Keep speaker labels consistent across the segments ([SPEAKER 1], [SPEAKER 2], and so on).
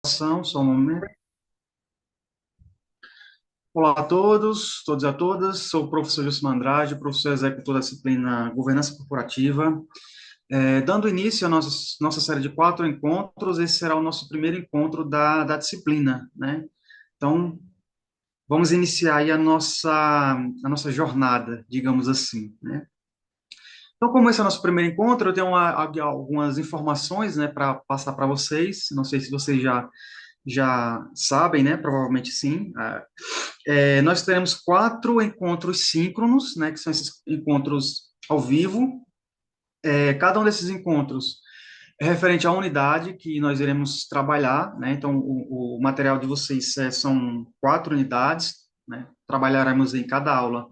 [SPEAKER 1] Só um momento. Olá a todos, todos e a todas. Sou o professor Gilson Andrade, professor executor da disciplina Governança Corporativa. Dando início à nossa série de 4 encontros, esse será o nosso primeiro encontro da disciplina, né? Então, vamos iniciar aí a nossa jornada, digamos assim, né? Então, como esse é o nosso primeiro encontro, eu tenho algumas informações, né, para passar para vocês. Não sei se vocês já sabem, né? Provavelmente sim. Nós teremos 4 encontros síncronos, né, que são esses encontros ao vivo. Cada um desses encontros é referente à unidade que nós iremos trabalhar, né? Então, o material de vocês são 4 unidades, né? Trabalharemos em cada aula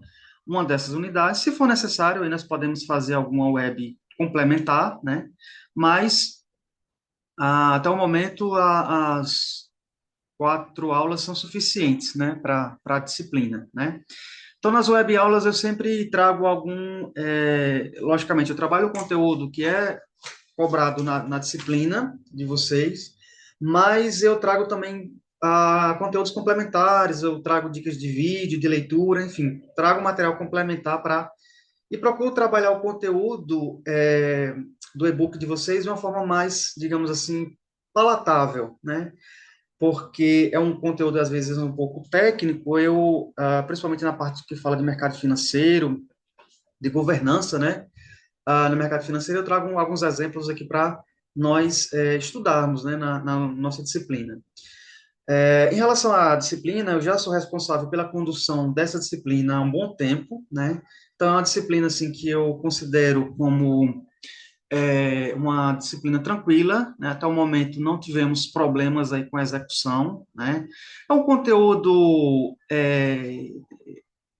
[SPEAKER 1] uma dessas unidades. Se for necessário, aí nós podemos fazer alguma web complementar, né? Mas, até o momento, as 4 aulas são suficientes, né, para a disciplina, né? Então, nas web aulas, eu sempre trago logicamente, eu trabalho o conteúdo que é cobrado na disciplina de vocês, mas eu trago também conteúdos complementares, eu trago dicas de vídeo, de leitura, enfim, trago material complementar e procuro trabalhar o conteúdo do e-book de vocês de uma forma mais, digamos assim, palatável, né? Porque é um conteúdo, às vezes, um pouco técnico, principalmente na parte que fala de mercado financeiro, de governança, né? No mercado financeiro, eu trago alguns exemplos aqui para nós estudarmos, né, na nossa disciplina. Em relação à disciplina, eu já sou responsável pela condução dessa disciplina há um bom tempo, né? Então, é uma disciplina, assim, que eu considero como uma disciplina tranquila, né? Até o momento não tivemos problemas aí com a execução, né? É um conteúdo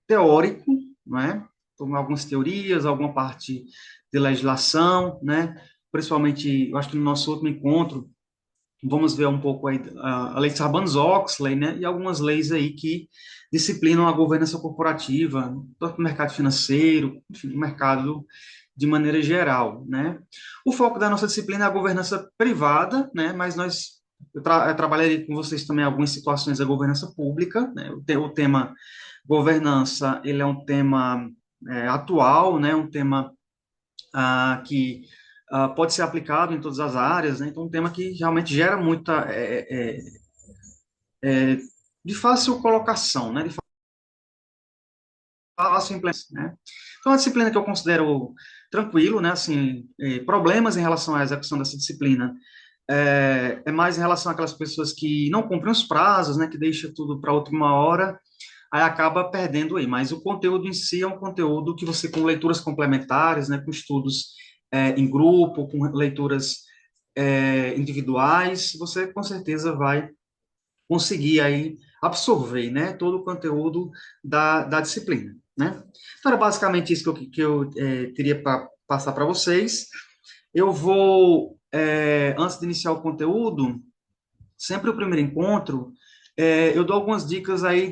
[SPEAKER 1] teórico, né? Com algumas teorias, alguma parte de legislação, né? Principalmente, eu acho que no nosso último encontro, vamos ver um pouco aí a lei de Sarbanes-Oxley, né? E algumas leis aí que disciplinam a governança corporativa, tanto no mercado financeiro, enfim, no mercado de maneira geral, né? O foco da nossa disciplina é a governança privada, né? Mas eu trabalharei com vocês também algumas situações da governança pública, né? O tema governança, ele é um tema atual, né? Um tema que pode ser aplicado em todas as áreas, né? Então, um tema que realmente gera muita de fácil colocação, né? De fácil implementação, né? Então, é uma disciplina que eu considero tranquilo, né? Assim, problemas em relação à execução dessa disciplina é mais em relação àquelas pessoas que não cumprem os prazos, né? Que deixa tudo para última hora, aí acaba perdendo aí. Mas o conteúdo em si é um conteúdo que você, com leituras complementares, né? Com estudos em grupo, com leituras individuais, você com certeza vai conseguir aí absorver, né, todo o conteúdo da disciplina, né? Então, era basicamente isso que eu teria para passar para vocês. Eu vou, antes de iniciar o conteúdo, sempre o primeiro encontro, eu dou algumas dicas aí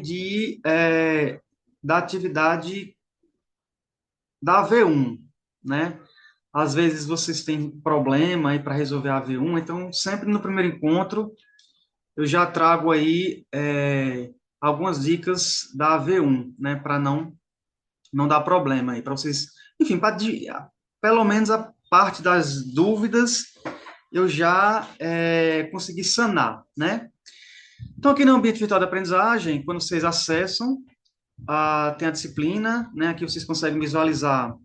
[SPEAKER 1] da atividade da V1, né? Às vezes vocês têm problema aí para resolver a V1, então sempre no primeiro encontro eu já trago aí algumas dicas da V1, né, para não dar problema aí, para vocês, enfim, pelo menos a parte das dúvidas eu já consegui sanar, né? Então, aqui no ambiente virtual de aprendizagem, quando vocês acessam, tem a disciplina, né? Aqui vocês conseguem visualizar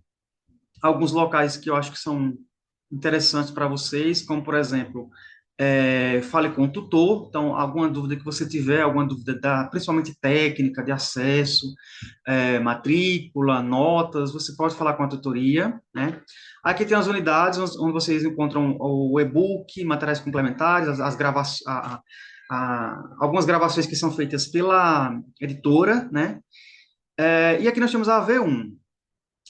[SPEAKER 1] alguns locais que eu acho que são interessantes para vocês, como, por exemplo, fale com o tutor. Então, alguma dúvida que você tiver, alguma dúvida principalmente técnica, de acesso, matrícula, notas, você pode falar com a tutoria, né? Aqui tem as unidades onde vocês encontram o e-book, materiais complementares, algumas gravações que são feitas pela editora, né? E aqui nós temos a V1.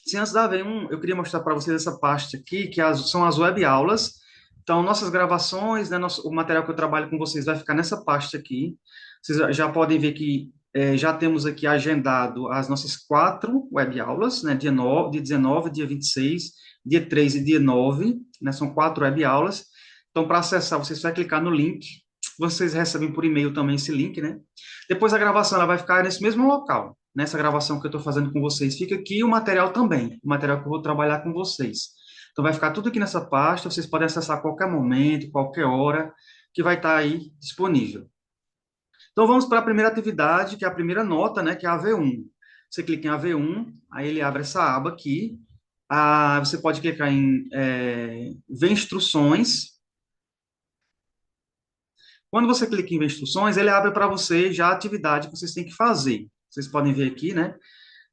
[SPEAKER 1] Se antes da V1, eu queria mostrar para vocês essa parte aqui, que são as web aulas. Então, nossas gravações, né, o material que eu trabalho com vocês vai ficar nessa parte aqui. Vocês já podem ver que já temos aqui agendado as nossas 4 web aulas, né, dia 19, dia 26, dia 3 e dia 9, né, são 4 web aulas. Então, para acessar, você vai clicar no link, vocês recebem por e-mail também esse link, né? Depois a gravação ela vai ficar nesse mesmo local. Nessa gravação que eu estou fazendo com vocês, fica aqui o material também, o material que eu vou trabalhar com vocês. Então vai ficar tudo aqui nessa pasta, vocês podem acessar a qualquer momento, qualquer hora, que vai estar aí disponível. Então vamos para a primeira atividade, que é a primeira nota, né, que é a AV1. Você clica em AV1, aí ele abre essa aba aqui. Você pode clicar em ver instruções. Quando você clica em ver instruções, ele abre para você já a atividade que vocês têm que fazer. Vocês podem ver aqui, né?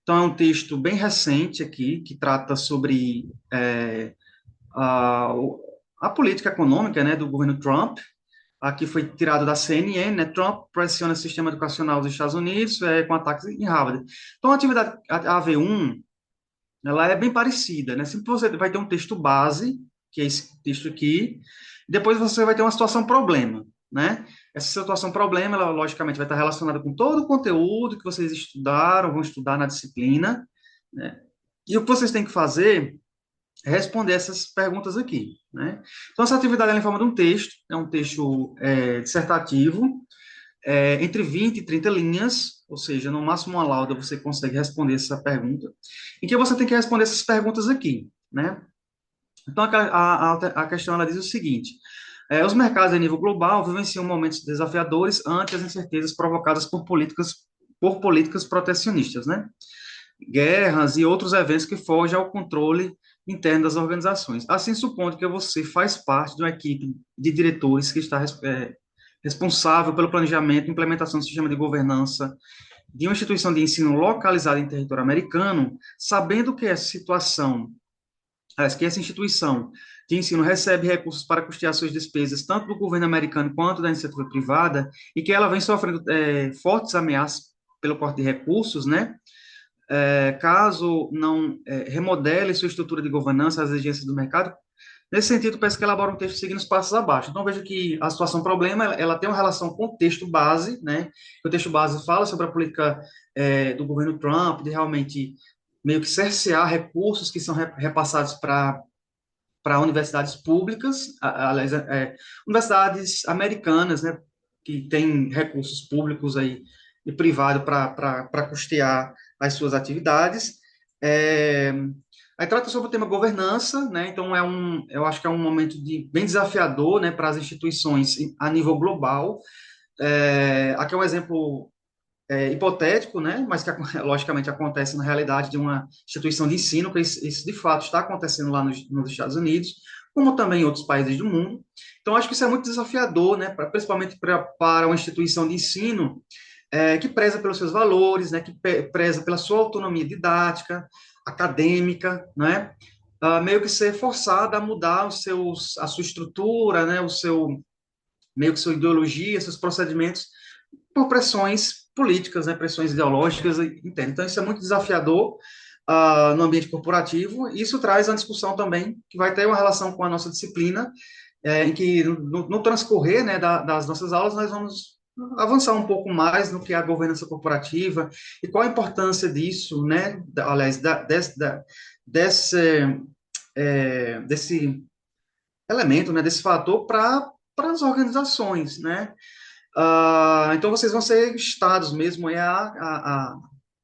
[SPEAKER 1] Então é um texto bem recente aqui, que trata sobre a, a política econômica, né, do governo Trump. Aqui foi tirado da CNN, né? Trump pressiona o sistema educacional dos Estados Unidos com ataques em Harvard. Então, a atividade a AV1, ela é bem parecida, né? Sempre você vai ter um texto base, que é esse texto aqui, e depois você vai ter uma situação problema, né? Essa situação problema, ela logicamente vai estar relacionada com todo o conteúdo que vocês estudaram, vão estudar na disciplina, né? E o que vocês têm que fazer responder essas perguntas aqui, né? Então, essa atividade é em forma de um texto, é um texto dissertativo, entre 20 e 30 linhas, ou seja, no máximo uma lauda você consegue responder essa pergunta, em que você tem que responder essas perguntas aqui, né? Então, a questão, ela diz o seguinte: os mercados a nível global vivenciam momentos desafiadores ante as incertezas provocadas por políticas protecionistas, né? Guerras e outros eventos que fogem ao controle interno das organizações. Assim, supondo que você faz parte de uma equipe de diretores que está responsável pelo planejamento e implementação do sistema de governança de uma instituição de ensino localizada em território americano, sabendo que essa instituição de ensino recebe recursos para custear suas despesas, tanto do governo americano quanto da iniciativa privada, e que ela vem sofrendo fortes ameaças pelo corte de recursos, né? Caso não remodele sua estrutura de governança às exigências do mercado. Nesse sentido, parece que elabora um texto seguindo os passos abaixo. Então, veja que a situação problema, ela tem uma relação com o texto base, né? O texto base fala sobre a política do governo Trump, de realmente meio que cercear recursos que são repassados para universidades públicas, aliás, universidades americanas, né? Que têm recursos públicos aí e privado para custear as suas atividades. É, Aí trata sobre o tema governança, né? Então eu acho que é um momento bem desafiador, né, para as instituições a nível global. Aqui é um exemplo hipotético, né, mas que logicamente acontece na realidade de uma instituição de ensino, que isso de fato está acontecendo lá nos Estados Unidos, como também em outros países do mundo. Então acho que isso é muito desafiador, né, principalmente para uma instituição de ensino que preza pelos seus valores, né, que preza pela sua autonomia didática, acadêmica, né, meio que ser forçada a mudar a sua estrutura, né, meio que sua ideologia, seus procedimentos, por pressões políticas, né, pressões ideológicas, entende? Então isso é muito desafiador no ambiente corporativo, e isso traz uma discussão também que vai ter uma relação com a nossa disciplina, em que no transcorrer, né, das nossas aulas nós vamos avançar um pouco mais no que é a governança corporativa e qual a importância disso, né, aliás, desse, desse elemento, né, desse fator para as organizações, né? Então vocês vão ser estados mesmo a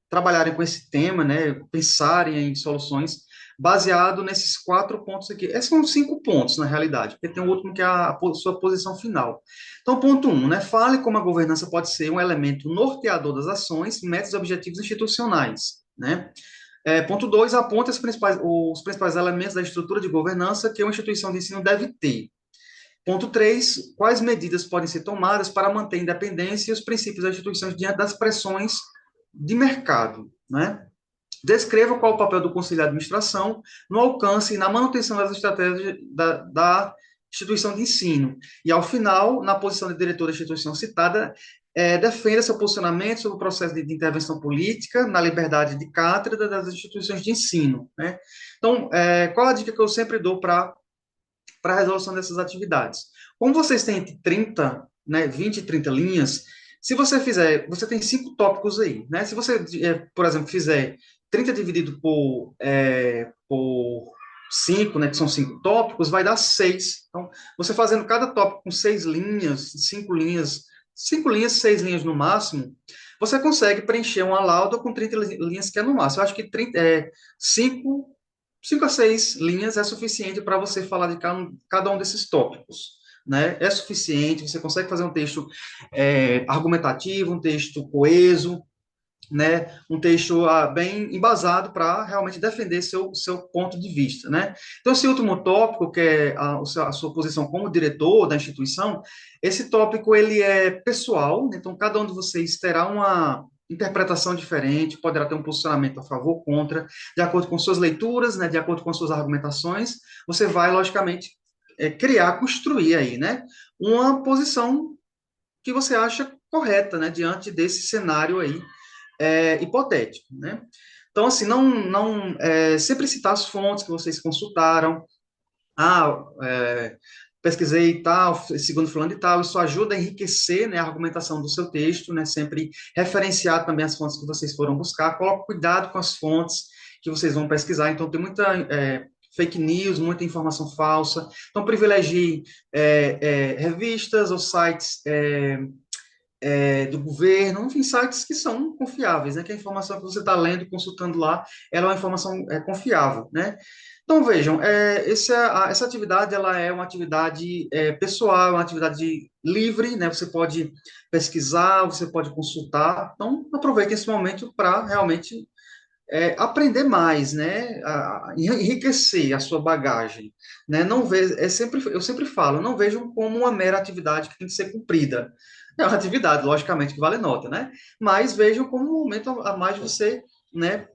[SPEAKER 1] trabalharem com esse tema, né, pensarem em soluções baseado nesses 4 pontos aqui. Esses são 5 pontos, na realidade, porque tem um último que é a sua posição final. Então, ponto 1, né, fale como a governança pode ser um elemento norteador das ações, metas e objetivos institucionais, né? Ponto 2, aponte os principais elementos da estrutura de governança que uma instituição de ensino deve ter. Ponto 3, quais medidas podem ser tomadas para manter a independência e os princípios das instituições diante das pressões de mercado, né? Descreva qual o papel do conselho de administração no alcance e na manutenção das estratégias da instituição de ensino. E, ao final, na posição de diretor da instituição citada, defenda seu posicionamento sobre o processo de intervenção política na liberdade de cátedra das instituições de ensino, né? Então, qual a dica que eu sempre dou para a resolução dessas atividades? Como vocês têm entre 30, né, 20 e 30 linhas, se você fizer, você tem 5 tópicos aí, Se você, por exemplo, fizer 30 dividido por 5, né, que são 5 tópicos, vai dar 6. Então, você fazendo cada tópico com 6 linhas, 5 linhas, 5 linhas, 6 linhas no máximo, você consegue preencher uma lauda com 30 linhas, que é no máximo. Eu acho que 5 a 6 linhas é suficiente para você falar de cada um desses tópicos. Né? É suficiente, você consegue fazer um texto argumentativo, um texto coeso, né, um texto bem embasado para realmente defender seu ponto de vista, né? Então, esse último tópico, que é a sua posição como diretor da instituição, esse tópico, ele é pessoal, né? Então, cada um de vocês terá uma interpretação diferente, poderá ter um posicionamento a favor ou contra, de acordo com suas leituras, né, de acordo com suas argumentações, você vai, logicamente, criar, construir aí, né, uma posição que você acha correta, né, diante desse cenário aí hipotético, né? Então, assim, sempre citar as fontes que vocês consultaram. Ah, pesquisei e tal, segundo fulano e tal, isso ajuda a enriquecer, né, a argumentação do seu texto, né, sempre referenciar também as fontes que vocês foram buscar, coloque cuidado com as fontes que vocês vão pesquisar, então tem muita fake news, muita informação falsa, então privilegie revistas ou sites do governo, enfim, sites que são confiáveis, né? Que a informação que você está lendo, consultando lá, ela é uma informação confiável, né? Então, vejam, essa atividade, ela é uma atividade pessoal, uma atividade livre, né? Você pode pesquisar, você pode consultar, então aproveite esse momento para realmente aprender mais, né? Enriquecer a sua bagagem, né? Não eu sempre falo, não vejam como uma mera atividade que tem que ser cumprida. É uma atividade, logicamente, que vale nota, né? Mas vejam como um momento a mais de você, né?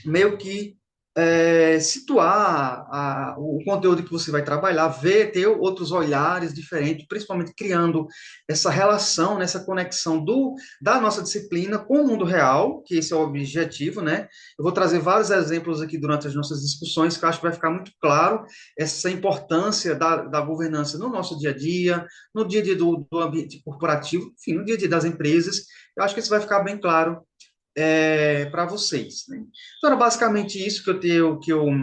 [SPEAKER 1] Meio que situar o conteúdo que você vai trabalhar, ver, ter outros olhares diferentes, principalmente criando essa relação, nessa conexão da nossa disciplina com o mundo real, que esse é o objetivo, né? Eu vou trazer vários exemplos aqui durante as nossas discussões, que eu acho que vai ficar muito claro essa importância da governança no nosso dia a dia, no dia a dia do ambiente corporativo, enfim, no dia a dia das empresas. Eu acho que isso vai ficar bem claro para vocês. Né? Então, era basicamente isso que eu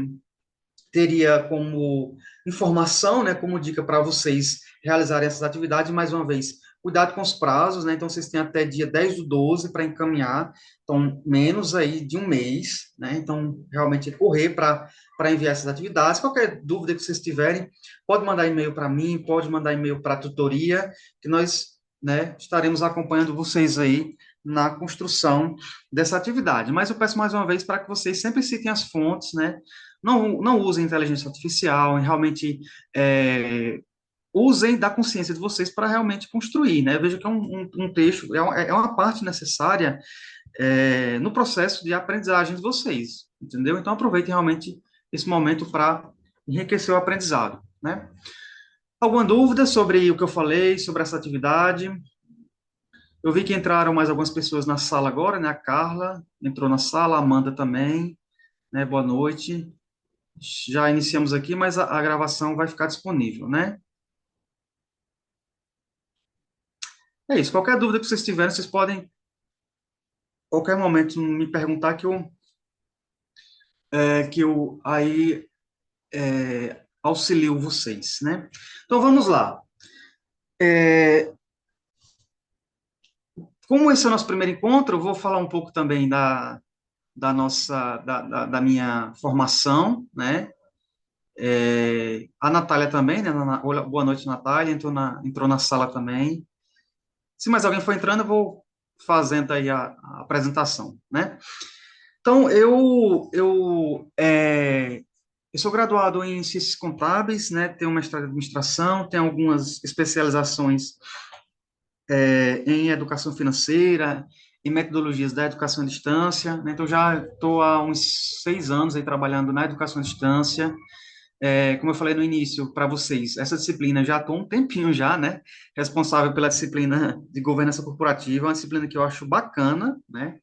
[SPEAKER 1] teria como informação, né, como dica para vocês realizarem essas atividades. Mais uma vez, cuidado com os prazos, né? Então, vocês têm até dia 10/12 para encaminhar, então, menos aí de um mês, né? Então, realmente, correr para enviar essas atividades. Qualquer dúvida que vocês tiverem, pode mandar e-mail para mim, pode mandar e-mail para a tutoria, que nós, né, estaremos acompanhando vocês aí na construção dessa atividade. Mas eu peço mais uma vez para que vocês sempre citem as fontes, né? Não usem inteligência artificial, realmente usem da consciência de vocês para realmente construir, né? Veja que é um texto, é uma parte necessária no processo de aprendizagem de vocês, entendeu? Então aproveitem realmente esse momento para enriquecer o aprendizado, né? Alguma dúvida sobre o que eu falei, sobre essa atividade? Eu vi que entraram mais algumas pessoas na sala agora, né? A Carla entrou na sala, a Amanda também, né? Boa noite. Já iniciamos aqui, mas a gravação vai ficar disponível, né? É isso. Qualquer dúvida que vocês tiverem, vocês podem, qualquer momento, me perguntar que eu aí auxilio vocês, né? Então, vamos lá. Como esse é o nosso primeiro encontro, eu vou falar um pouco também da minha formação, né? A Natália também, né? Olha, boa noite, Natália, entrou na sala também. Se mais alguém for entrando, eu vou fazendo aí a apresentação, né? Então, eu sou graduado em Ciências Contábeis, né? Tenho um mestrado em Administração, tenho algumas especializações em Educação Financeira, em metodologias da educação à distância, né? Então, já estou há uns 6 anos aí trabalhando na educação à distância. Como eu falei no início para vocês, essa disciplina já estou um tempinho já, né? Responsável pela disciplina de governança corporativa, uma disciplina que eu acho bacana, né?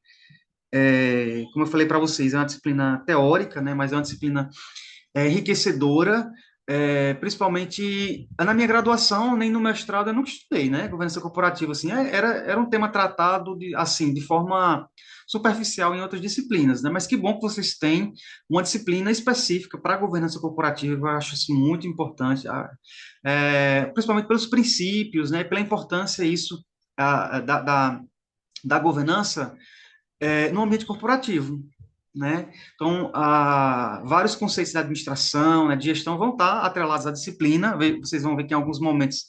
[SPEAKER 1] Como eu falei para vocês, é uma disciplina teórica, né? Mas é uma disciplina enriquecedora, principalmente na minha graduação, nem no mestrado eu nunca estudei, né? Governança corporativa, assim, era um tema tratado assim, de forma superficial em outras disciplinas, né? Mas que bom que vocês têm uma disciplina específica para a governança corporativa, eu acho isso muito importante, principalmente pelos princípios, né? Pela importância isso da governança no ambiente corporativo, né? Então, vários conceitos da administração, né, de gestão vão estar atrelados à disciplina. Vocês vão ver que em alguns momentos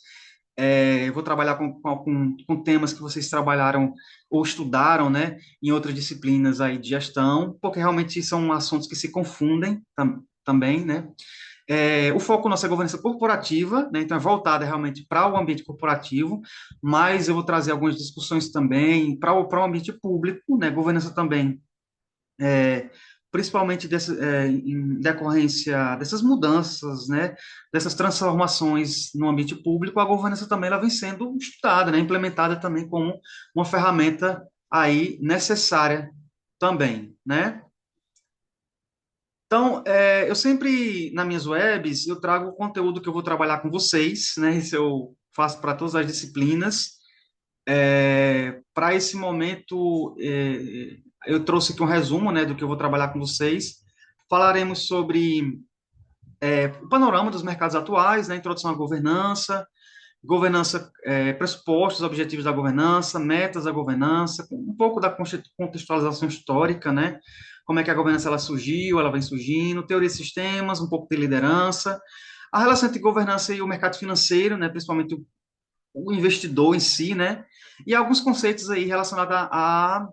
[SPEAKER 1] eu vou trabalhar com temas que vocês trabalharam ou estudaram, né, em outras disciplinas aí de gestão, porque realmente são assuntos que se confundem também, né? O foco nosso é governança corporativa, né? Então é voltada realmente para o ambiente corporativo, mas eu vou trazer algumas discussões também para o ambiente público, né? Governança também é, principalmente em decorrência dessas mudanças, né, dessas transformações no ambiente público, a governança também ela vem sendo estudada, né, implementada também como uma ferramenta aí necessária também, né? Então, eu sempre, nas minhas webs, eu trago o conteúdo que eu vou trabalhar com vocês, né? Isso eu faço para todas as disciplinas. Para esse momento, eu trouxe aqui um resumo, né, do que eu vou trabalhar com vocês. Falaremos sobre o panorama dos mercados atuais, né, introdução à governança, pressupostos, objetivos da governança, metas da governança, um pouco da contextualização histórica, né, como é que a governança ela surgiu, ela vem surgindo, teoria de sistemas, um pouco de liderança, a relação entre governança e o mercado financeiro, né, principalmente o investidor em si, né? E alguns conceitos aí relacionados a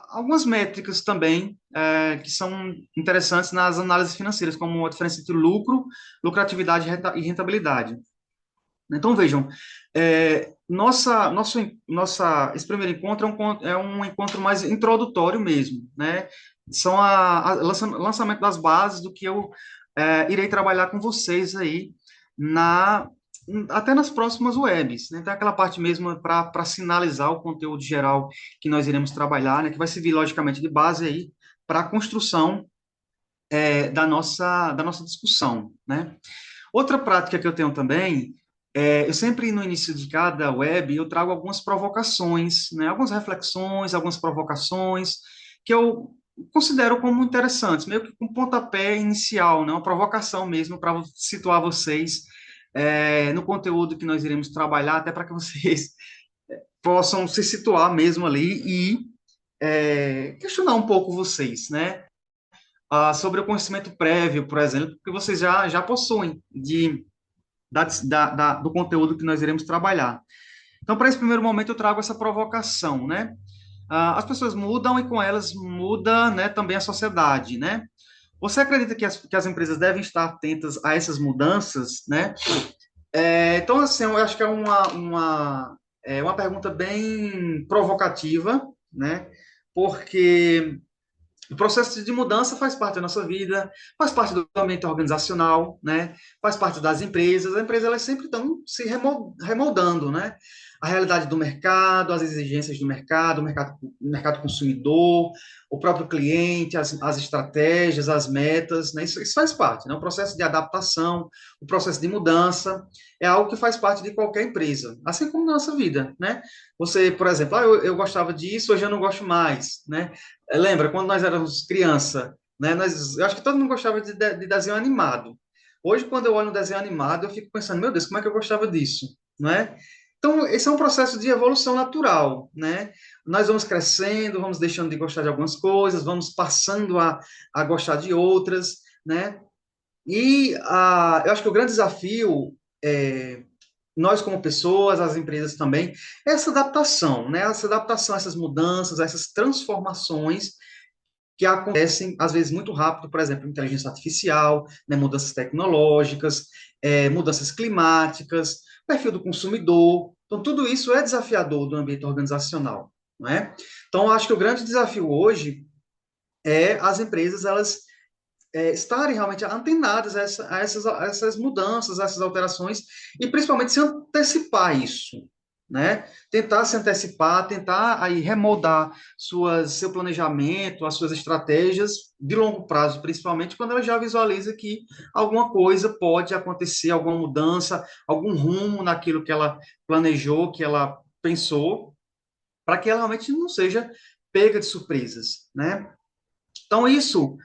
[SPEAKER 1] algumas métricas também que são interessantes nas análises financeiras, como a diferença entre lucro, lucratividade e rentabilidade. Então, vejam, esse primeiro encontro é um encontro mais introdutório mesmo, né? São lançamento das bases do que eu irei trabalhar com vocês aí na até nas próximas webs, né? Tem aquela parte mesmo para sinalizar o conteúdo geral que nós iremos trabalhar, né? Que vai servir logicamente de base aí para a construção da nossa discussão, né? Outra prática que eu tenho também, eu sempre no início de cada web eu trago algumas provocações, né? Algumas reflexões, algumas provocações que eu considero como interessantes, meio que um pontapé inicial, né? Uma provocação mesmo para situar vocês no conteúdo que nós iremos trabalhar, até para que vocês possam se situar mesmo ali e questionar um pouco vocês, né? Sobre o conhecimento prévio, por exemplo, que vocês já possuem do conteúdo que nós iremos trabalhar. Então, para esse primeiro momento, eu trago essa provocação, né? As pessoas mudam e com elas muda, né, também a sociedade, né? Você acredita que as empresas devem estar atentas a essas mudanças, né? Então, assim, eu acho que é uma pergunta bem provocativa, né? Porque o processo de mudança faz parte da nossa vida, faz parte do ambiente organizacional, né? Faz parte das empresas. As empresas elas sempre estão se remoldando, né? A realidade do mercado, as exigências do mercado, o mercado consumidor, o próprio cliente, as estratégias, as metas, né? Isso faz parte, né? O processo de adaptação, o processo de mudança é algo que faz parte de qualquer empresa, assim como na nossa vida, né? Você, por exemplo, eu gostava disso, hoje eu não gosto mais, né? Lembra, quando nós éramos criança, né? Eu acho que todo mundo gostava de desenho animado. Hoje, quando eu olho um desenho animado, eu fico pensando, meu Deus, como é que eu gostava disso, não é? Então, esse é um processo de evolução natural, né? Nós vamos crescendo, vamos deixando de gostar de algumas coisas, vamos passando a gostar de outras, né? E eu acho que o grande desafio, nós como pessoas, as empresas também, é essa adaptação, né? Essa adaptação a essas mudanças, a essas transformações que acontecem, às vezes, muito rápido, por exemplo, inteligência artificial, né, mudanças tecnológicas, mudanças climáticas, perfil do consumidor. Então, tudo isso é desafiador do ambiente organizacional, não é? Então, eu acho que o grande desafio hoje é as empresas, elas estarem realmente antenadas a essas mudanças, a essas alterações, e principalmente se antecipar isso, né? Tentar se antecipar, tentar aí remoldar seu planejamento, as suas estratégias de longo prazo, principalmente quando ela já visualiza que alguma coisa pode acontecer, alguma mudança, algum rumo naquilo que ela planejou, que ela pensou, para que ela realmente não seja pega de surpresas, né? Então, isso,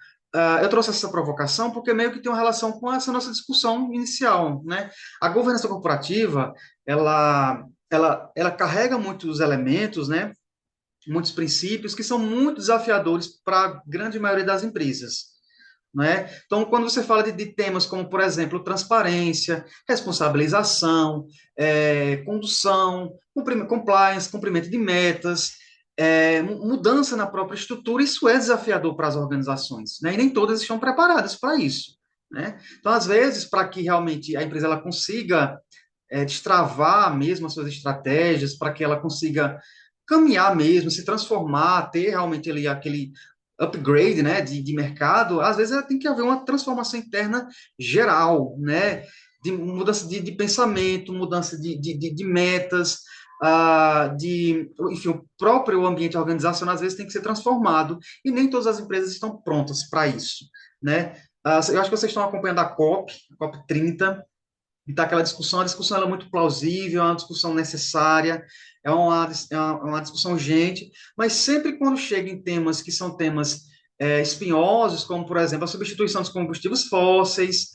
[SPEAKER 1] eu trouxe essa provocação porque meio que tem uma relação com essa nossa discussão inicial, né? A governança corporativa, ela carrega muitos elementos, né? Muitos princípios que são muito desafiadores para a grande maioria das empresas. Né? Então, quando você fala de temas como, por exemplo, transparência, responsabilização, condução, compliance, cumprimento de metas, mudança na própria estrutura, isso é desafiador para as organizações, né? E nem todas estão preparadas para isso, né? Então, às vezes, para que realmente a empresa ela consiga destravar mesmo as suas estratégias, para que ela consiga caminhar mesmo, se transformar, ter realmente ali aquele upgrade, né, de mercado, às vezes tem que haver uma transformação interna geral, né, de mudança de pensamento, mudança de metas, enfim, o próprio ambiente organizacional às vezes tem que ser transformado, e nem todas as empresas estão prontas para isso, né. Eu acho que vocês estão acompanhando a COP 30, e tá aquela discussão, a discussão ela é muito plausível, é uma discussão necessária, é uma discussão urgente, mas sempre quando chega em temas que são temas espinhosos, como, por exemplo, a substituição dos combustíveis fósseis,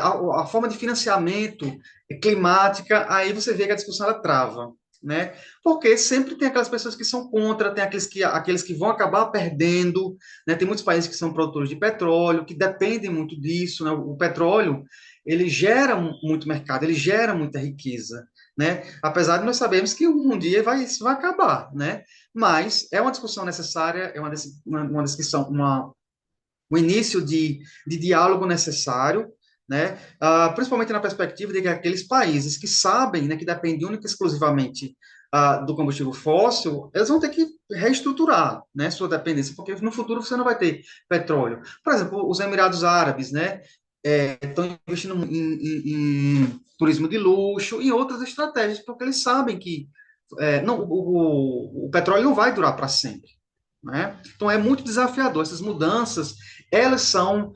[SPEAKER 1] a forma de financiamento climática, aí você vê que a discussão ela trava, né? Porque sempre tem aquelas pessoas que são contra, tem aqueles que vão acabar perdendo, né? Tem muitos países que são produtores de petróleo, que dependem muito disso, né? O petróleo ele gera muito mercado, ele gera muita riqueza, né? Apesar de nós sabermos que um dia isso vai acabar, né? Mas é uma discussão necessária, é uma discussão, um início de diálogo necessário, né? Principalmente na perspectiva de que aqueles países que sabem, né, que dependem única e exclusivamente do combustível fóssil, eles vão ter que reestruturar, né, sua dependência, porque no futuro você não vai ter petróleo. Por exemplo, os Emirados Árabes, né, estão investindo em turismo de luxo e outras estratégias, porque eles sabem que não, o petróleo não vai durar para sempre, né? Então é muito desafiador. Essas mudanças, elas são,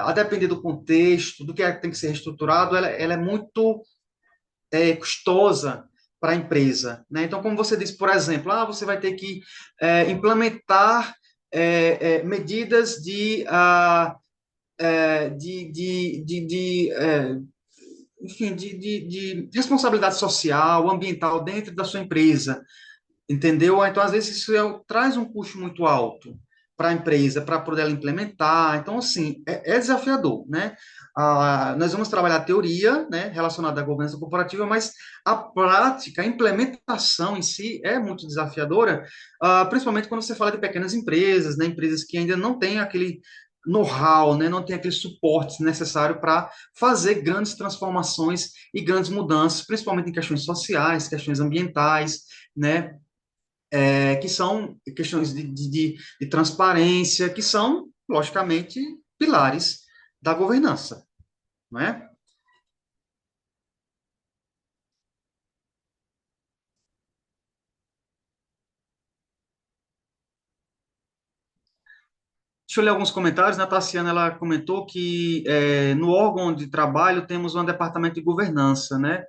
[SPEAKER 1] a depender do contexto, do que tem que ser reestruturado, ela é muito custosa para a empresa, né? Então, como você disse, por exemplo, você vai ter que implementar medidas enfim, de responsabilidade social, ambiental dentro da sua empresa, entendeu? Então, às vezes, isso traz um custo muito alto para a empresa, para poder ela implementar. Então, assim, é desafiador, né? Nós vamos trabalhar a teoria, né, relacionada à governança corporativa, mas a prática, a implementação em si é muito desafiadora, principalmente quando você fala de pequenas empresas, né, empresas que ainda não têm aquele know-how, né, não tem aquele suporte necessário para fazer grandes transformações e grandes mudanças, principalmente em questões sociais, questões ambientais, né? Que são questões de transparência, que são, logicamente, pilares da governança, não é? Deixa eu ler alguns comentários, né? A Tassiana, ela comentou que no órgão de trabalho temos um departamento de governança, né?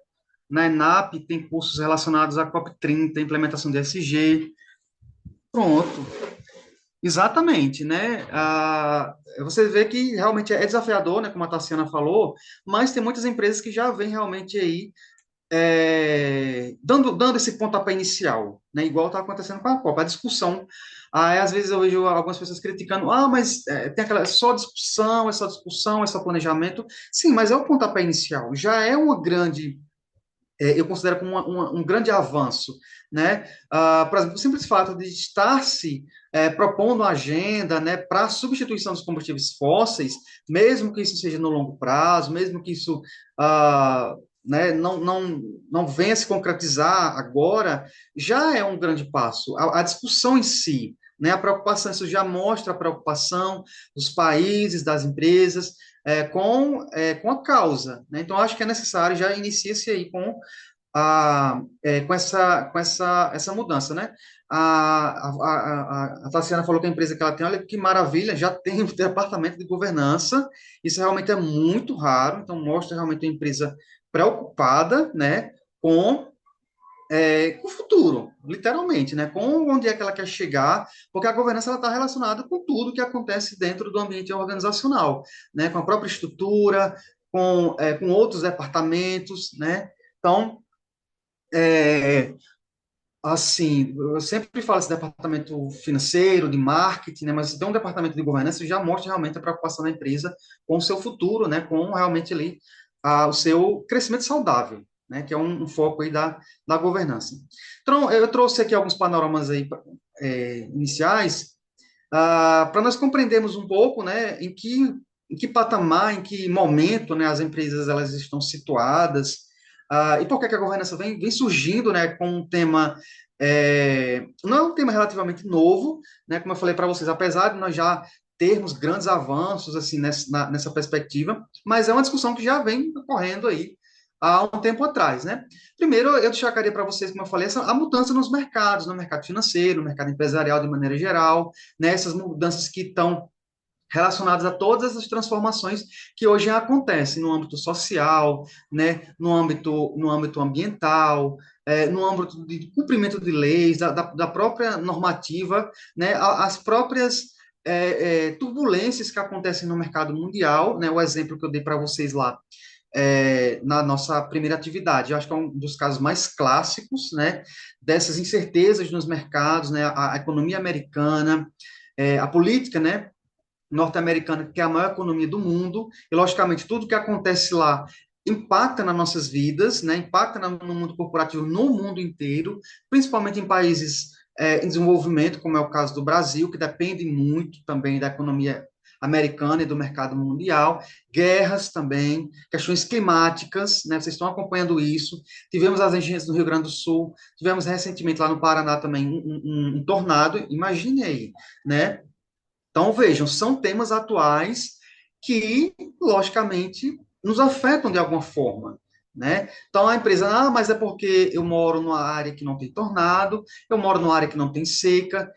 [SPEAKER 1] Na ENAP tem cursos relacionados à COP30, implementação de SG. Pronto, exatamente, né? Você vê que realmente é desafiador, né? Como a Tassiana falou, mas tem muitas empresas que já vêm realmente aí dando esse pontapé inicial, né? Igual está acontecendo com a Copa, a discussão. Às vezes eu vejo algumas pessoas criticando, mas tem aquela só discussão, é só planejamento. Sim, mas é o pontapé inicial. Já é uma grande eu considero como um grande avanço, né? Por exemplo, o simples fato de estar se propondo uma agenda, né, para a substituição dos combustíveis fósseis, mesmo que isso seja no longo prazo, mesmo que isso né, não venha se concretizar agora, já é um grande passo. A discussão em si, né, a preocupação, isso já mostra a preocupação dos países, das empresas, com a causa, né? Então, acho que é necessário, já inicia-se aí com essa mudança, né? A Tassiana falou que a empresa que ela tem, olha que maravilha, já tem um departamento de governança, isso realmente é muito raro, então mostra realmente uma empresa preocupada, né, com, com o futuro, literalmente, né, com onde é que ela quer chegar, porque a governança está relacionada com tudo que acontece dentro do ambiente organizacional, né, com a própria estrutura, com outros departamentos, né, então, é, assim, eu sempre falo esse departamento financeiro, de marketing, né, mas tem um departamento de governança que já mostra realmente a preocupação da empresa com o seu futuro, né, com realmente ali o seu crescimento saudável, né, que é um foco aí da governança. Então, eu trouxe aqui alguns panoramas aí iniciais para nós compreendermos um pouco, né, em que patamar, em que momento, né, as empresas elas estão situadas, e por que que a governança vem surgindo, né, com um tema, não é um tema relativamente novo, né, como eu falei para vocês, apesar de nós já termos grandes avanços, assim, nessa perspectiva, mas é uma discussão que já vem ocorrendo aí há um tempo atrás, né? Primeiro, eu destacaria para vocês, como eu falei, a mudança nos mercados, no mercado financeiro, no mercado empresarial de maneira geral, né, essas mudanças que estão relacionadas a todas as transformações que hoje acontecem no âmbito social, né, no âmbito ambiental, no âmbito de cumprimento de leis, da própria normativa, né, as próprias turbulências que acontecem no mercado mundial, né, o exemplo que eu dei para vocês lá na nossa primeira atividade. Eu acho que é um dos casos mais clássicos, né, dessas incertezas nos mercados, né, a economia americana, a política, né, norte-americana, que é a maior economia do mundo, e, logicamente, tudo que acontece lá impacta nas nossas vidas, né, impacta no mundo corporativo no mundo inteiro, principalmente em países em desenvolvimento, como é o caso do Brasil, que depende muito também da economia americana e do mercado mundial, guerras também, questões climáticas, né, vocês estão acompanhando isso, tivemos as enchentes no Rio Grande do Sul, tivemos recentemente lá no Paraná também um tornado, imagine aí, né, então, vejam, são temas atuais que, logicamente, nos afetam de alguma forma, né? Então, a empresa, mas é porque eu moro numa área que não tem tornado, eu moro numa área que não tem seca,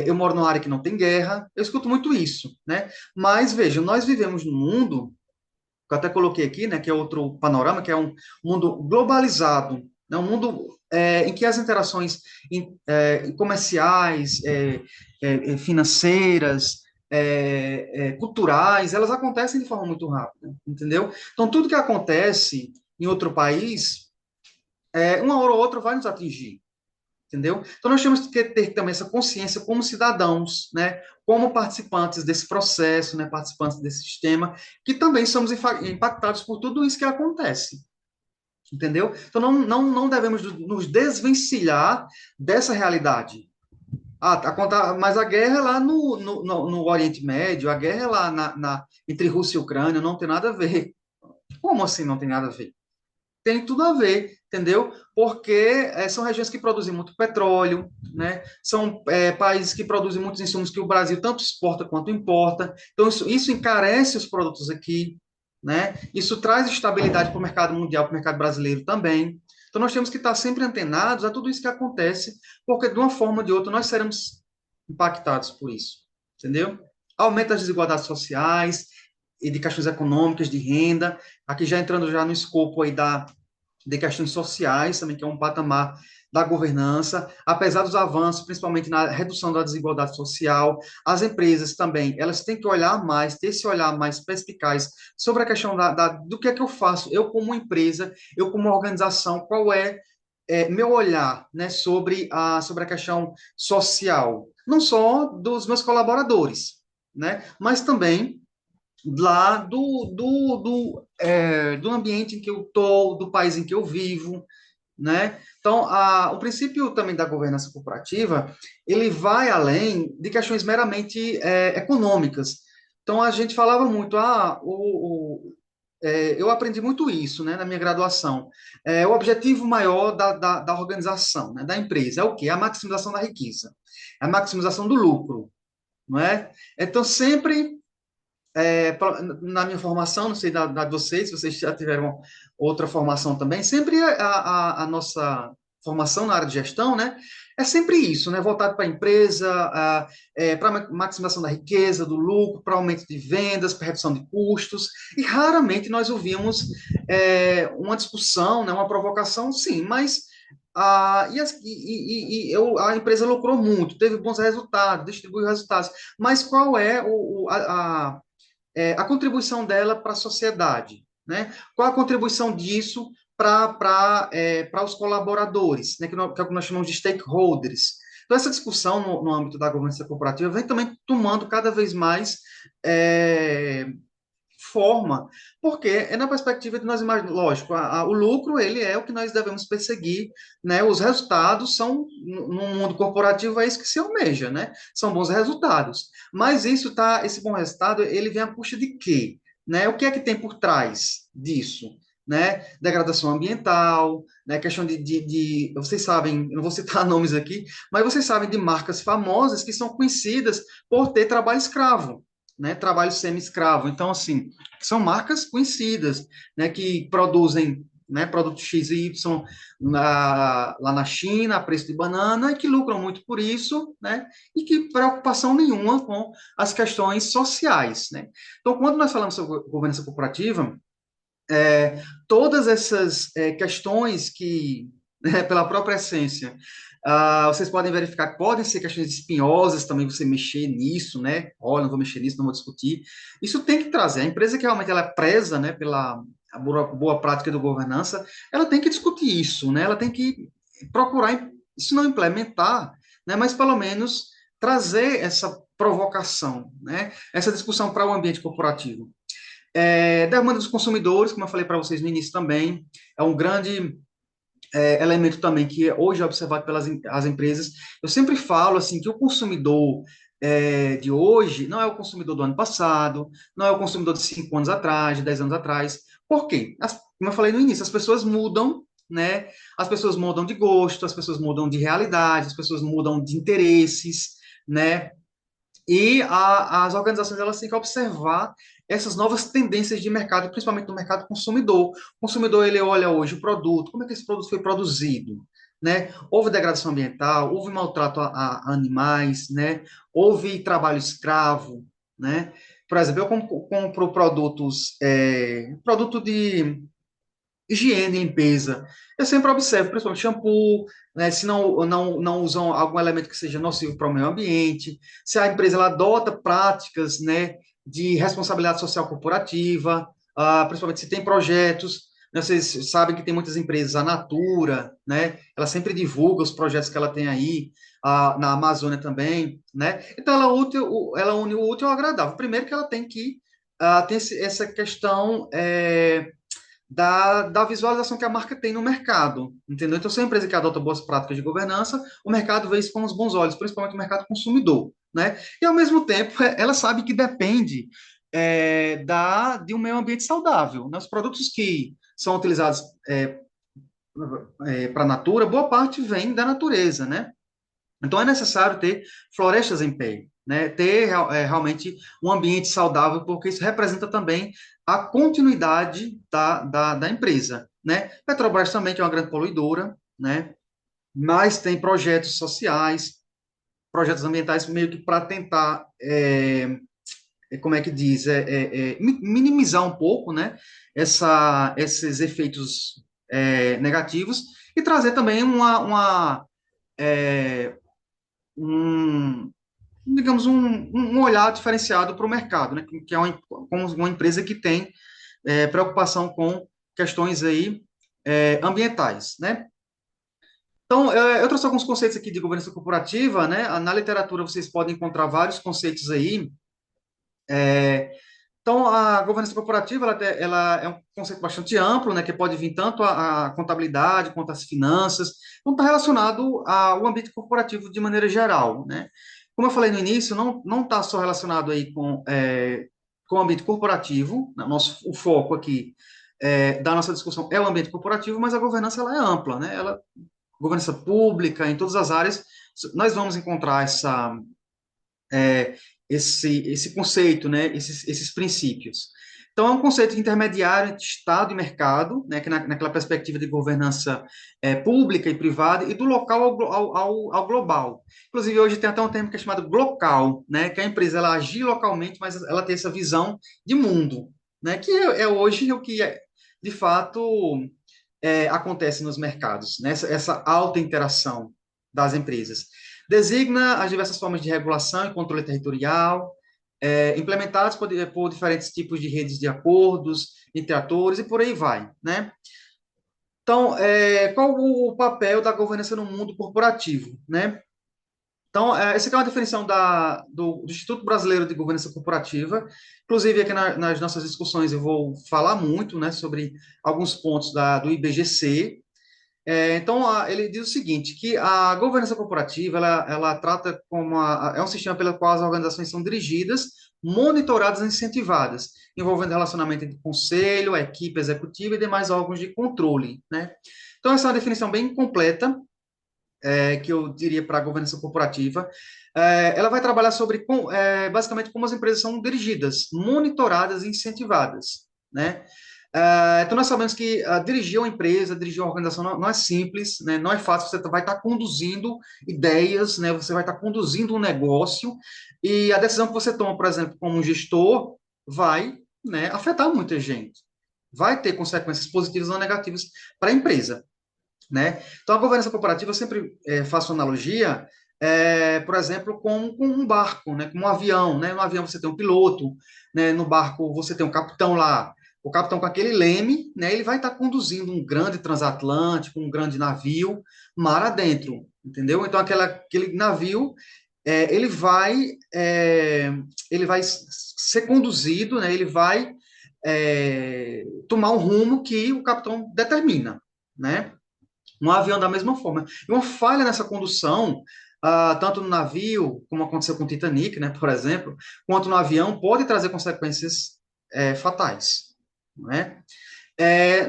[SPEAKER 1] eu moro numa área que não tem guerra, eu escuto muito isso, né? Mas, vejam, nós vivemos num mundo que eu até coloquei aqui, né, que é outro panorama, que é um mundo globalizado, né, um mundo em que as interações comerciais, financeiras, culturais, elas acontecem de forma muito rápida, entendeu? Então, tudo que acontece em outro país, uma hora ou outra vai nos atingir, entendeu? Então nós temos que ter também essa consciência como cidadãos, né? Como participantes desse processo, né? Participantes desse sistema, que também somos impactados por tudo isso que acontece, entendeu? Então não devemos nos desvencilhar dessa realidade. Mas a guerra é lá no Oriente Médio, a guerra é lá entre Rússia e Ucrânia, não tem nada a ver. Como assim não tem nada a ver? Tem tudo a ver, entendeu? Porque são regiões que produzem muito petróleo, né? São países que produzem muitos insumos que o Brasil tanto exporta quanto importa. Então, isso encarece os produtos aqui, né? Isso traz estabilidade para o mercado mundial, para o mercado brasileiro também. Então, nós temos que estar sempre antenados a tudo isso que acontece, porque de uma forma ou de outra nós seremos impactados por isso, entendeu? Aumenta as desigualdades sociais e de questões econômicas, de renda, aqui já entrando já no escopo aí de questões sociais, também, que é um patamar da governança, apesar dos avanços, principalmente na redução da desigualdade social, as empresas também, elas têm que olhar mais, ter esse olhar mais perspicaz sobre a questão do que é que eu faço, eu como empresa, eu como organização, qual meu olhar, né, sobre a questão social, não só dos meus colaboradores, né, mas também lá do ambiente em que eu estou, do país em que eu vivo, né? Então, o princípio também da governança corporativa, ele vai além de questões meramente econômicas. Então, a gente falava muito, eu aprendi muito isso, né, na minha graduação. O objetivo maior da organização, né, da empresa, é o quê? A maximização da riqueza, a maximização do lucro, não é? Então, sempre na minha formação, não sei da de vocês, se vocês já tiveram outra formação também, sempre a nossa formação na área de gestão, né, é sempre isso, né, voltado para a empresa, para maximização da riqueza, do lucro, para aumento de vendas, para redução de custos, e raramente nós ouvimos uma discussão, né, uma provocação, sim, mas a empresa lucrou muito, teve bons resultados, distribuiu resultados, mas qual é a contribuição dela para a sociedade, né? Qual a contribuição disso para os colaboradores, né? Que é o que nós chamamos de stakeholders. Então, essa discussão no âmbito da governança corporativa vem também tomando cada vez mais é, forma, porque é na perspectiva de nós imaginarmos, lógico, o lucro, ele é o que nós devemos perseguir, né? Os resultados são, no mundo corporativo, é isso que se almeja, né? São bons resultados. Mas esse bom resultado, ele vem à custa de quê? Né? O que é que tem por trás disso? Né? Degradação ambiental, né? Questão vocês sabem, eu não vou citar nomes aqui, mas vocês sabem de marcas famosas que são conhecidas por ter trabalho escravo, né? Trabalho semi-escravo. Então, assim, são marcas conhecidas, né, que produzem, né, produto X e Y lá na China, a preço de banana, e que lucram muito por isso, né, e que preocupação nenhuma com as questões sociais, né. Então, quando nós falamos sobre governança corporativa, todas essas questões que, né, pela própria essência, vocês podem verificar que podem ser questões espinhosas também, você mexer nisso, né? Olha, não vou mexer nisso, não vou discutir. Isso tem que trazer. A empresa que realmente ela é preza, né, pela a boa prática do governança, ela tem que discutir isso, né? Ela tem que procurar, se não implementar, né, mas pelo menos trazer essa provocação, né? Essa discussão para o ambiente corporativo. Demanda dos consumidores, como eu falei para vocês no início também, é um grande elemento também que hoje é observado pelas as empresas. Eu sempre falo assim que o consumidor de hoje não é o consumidor do ano passado, não é o consumidor de 5 anos atrás, de 10 anos atrás. Por quê? Como eu falei no início, as pessoas mudam, né? As pessoas mudam de gosto, as pessoas mudam de realidade, as pessoas mudam de interesses, né? E as organizações elas têm que observar essas novas tendências de mercado, principalmente no mercado consumidor. O consumidor ele olha hoje o produto, como é que esse produto foi produzido, né? Houve degradação ambiental, houve maltrato a animais, né? Houve trabalho escravo, né? Por exemplo, eu compro produtos, produto de higiene e limpeza. Eu sempre observo, principalmente shampoo, né, se não usam algum elemento que seja nocivo para o meio ambiente, se a empresa ela adota práticas, né, de responsabilidade social corporativa, principalmente se tem projetos, né, vocês sabem que tem muitas empresas, a Natura, né, ela sempre divulga os projetos que ela tem aí, na Amazônia também, né, então ela une o útil ao agradável. Primeiro que ela tem que ter essa questão da visualização que a marca tem no mercado, entendeu? Então, se é uma empresa que adota boas práticas de governança, o mercado vê isso com os bons olhos, principalmente o mercado consumidor, né? E, ao mesmo tempo, ela sabe que depende de um meio ambiente saudável, né? Os produtos que são utilizados para a natura, boa parte vem da natureza, né? Então, é necessário ter florestas em pé, né? Ter realmente um ambiente saudável, porque isso representa também a continuidade da empresa, né? Petrobras também, que é uma grande poluidora, né? Mas tem projetos sociais, projetos ambientais, meio que para tentar, como é que diz, minimizar um pouco, né? Esses efeitos negativos e trazer também é, um, digamos, um olhar diferenciado para o mercado, né? Que é como uma empresa que tem preocupação com questões aí ambientais, né? Então, eu trouxe alguns conceitos aqui de governança corporativa, né? Na literatura vocês podem encontrar vários conceitos aí. Então, a governança corporativa, ela é um conceito bastante amplo, né? Que pode vir tanto a contabilidade quanto as finanças. Então, está relacionado ao ambiente corporativo de maneira geral, né? Como eu falei no início, não está só relacionado aí com o ambiente corporativo, né? O foco aqui da nossa discussão é o ambiente corporativo, mas a governança ela é ampla, né? Governança pública, em todas as áreas, nós vamos encontrar esse conceito, né, esses princípios. Então, é um conceito intermediário entre Estado e mercado, né, que naquela perspectiva de governança pública e privada, e do local ao global. Inclusive, hoje tem até um termo que é chamado glocal, né, que a empresa ela agir localmente, mas ela tem essa visão de mundo, né, que é hoje o que, de fato, acontece nos mercados, né, essa alta interação das empresas. Designa as diversas formas de regulação e controle territorial, implementados por diferentes tipos de redes de acordos entre atores e por aí vai, né? Então, qual o papel da governança no mundo corporativo, né? Então, essa aqui é uma definição do Instituto Brasileiro de Governança Corporativa. Inclusive, aqui nas nossas discussões eu vou falar muito, né, sobre alguns pontos do IBGC. Então, ele diz o seguinte, que a governança corporativa, ela trata como é um sistema pelo qual as organizações são dirigidas, monitoradas e incentivadas, envolvendo relacionamento entre o conselho, a equipe executiva e demais órgãos de controle, né? Então, essa é uma definição bem completa, que eu diria para a governança corporativa. Ela vai trabalhar sobre, basicamente, como as empresas são dirigidas, monitoradas e incentivadas, né? Então, nós sabemos que dirigir uma empresa, dirigir uma organização não é simples, né? Não é fácil, você vai estar conduzindo ideias, né? Você vai estar conduzindo um negócio, e a decisão que você toma, por exemplo, como um gestor, vai, né, afetar muita gente. Vai ter consequências positivas ou negativas para a empresa, né? Então, a governança corporativa, eu sempre faço analogia, por exemplo, com um barco, né? Com um avião, né? No avião você tem um piloto, né? No barco você tem um capitão lá, o capitão com aquele leme, né? Ele vai estar conduzindo um grande transatlântico, um grande navio, mar adentro, entendeu? Então, aquele navio, ele vai ser conduzido, né? Ele vai tomar um rumo que o capitão determina, né? Um avião da mesma forma. E uma falha nessa condução, tanto no navio, como aconteceu com o Titanic, né, por exemplo, quanto no avião, pode trazer consequências fatais. Não é?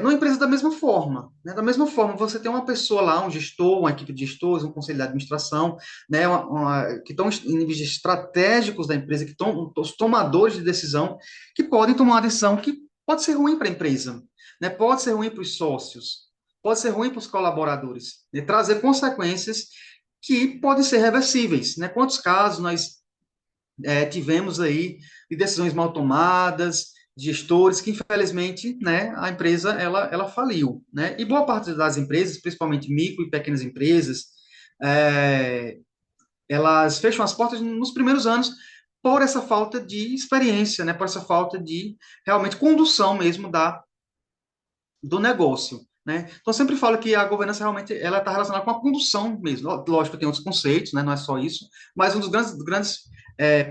[SPEAKER 1] Numa empresa da mesma forma, né? Da mesma forma, você tem uma pessoa lá, um gestor, uma equipe de gestores, um conselho de administração, né, que estão em níveis estratégicos da empresa, que estão os tomadores de decisão, que podem tomar uma decisão que pode ser ruim para a empresa, né? Pode ser ruim para os sócios, pode ser ruim para os colaboradores, né? Trazer consequências que podem ser reversíveis, né? Quantos casos nós tivemos aí de decisões mal tomadas, de gestores que, infelizmente, né, a empresa, ela faliu, né? E boa parte das empresas, principalmente micro e pequenas empresas, é, elas fecham as portas nos primeiros anos por essa falta de experiência, né? Por essa falta de, realmente, condução mesmo do negócio, né? Então, eu sempre falo que a governança realmente ela está relacionada com a condução mesmo. Lógico, tem outros conceitos, né? Não é só isso, mas um dos grandes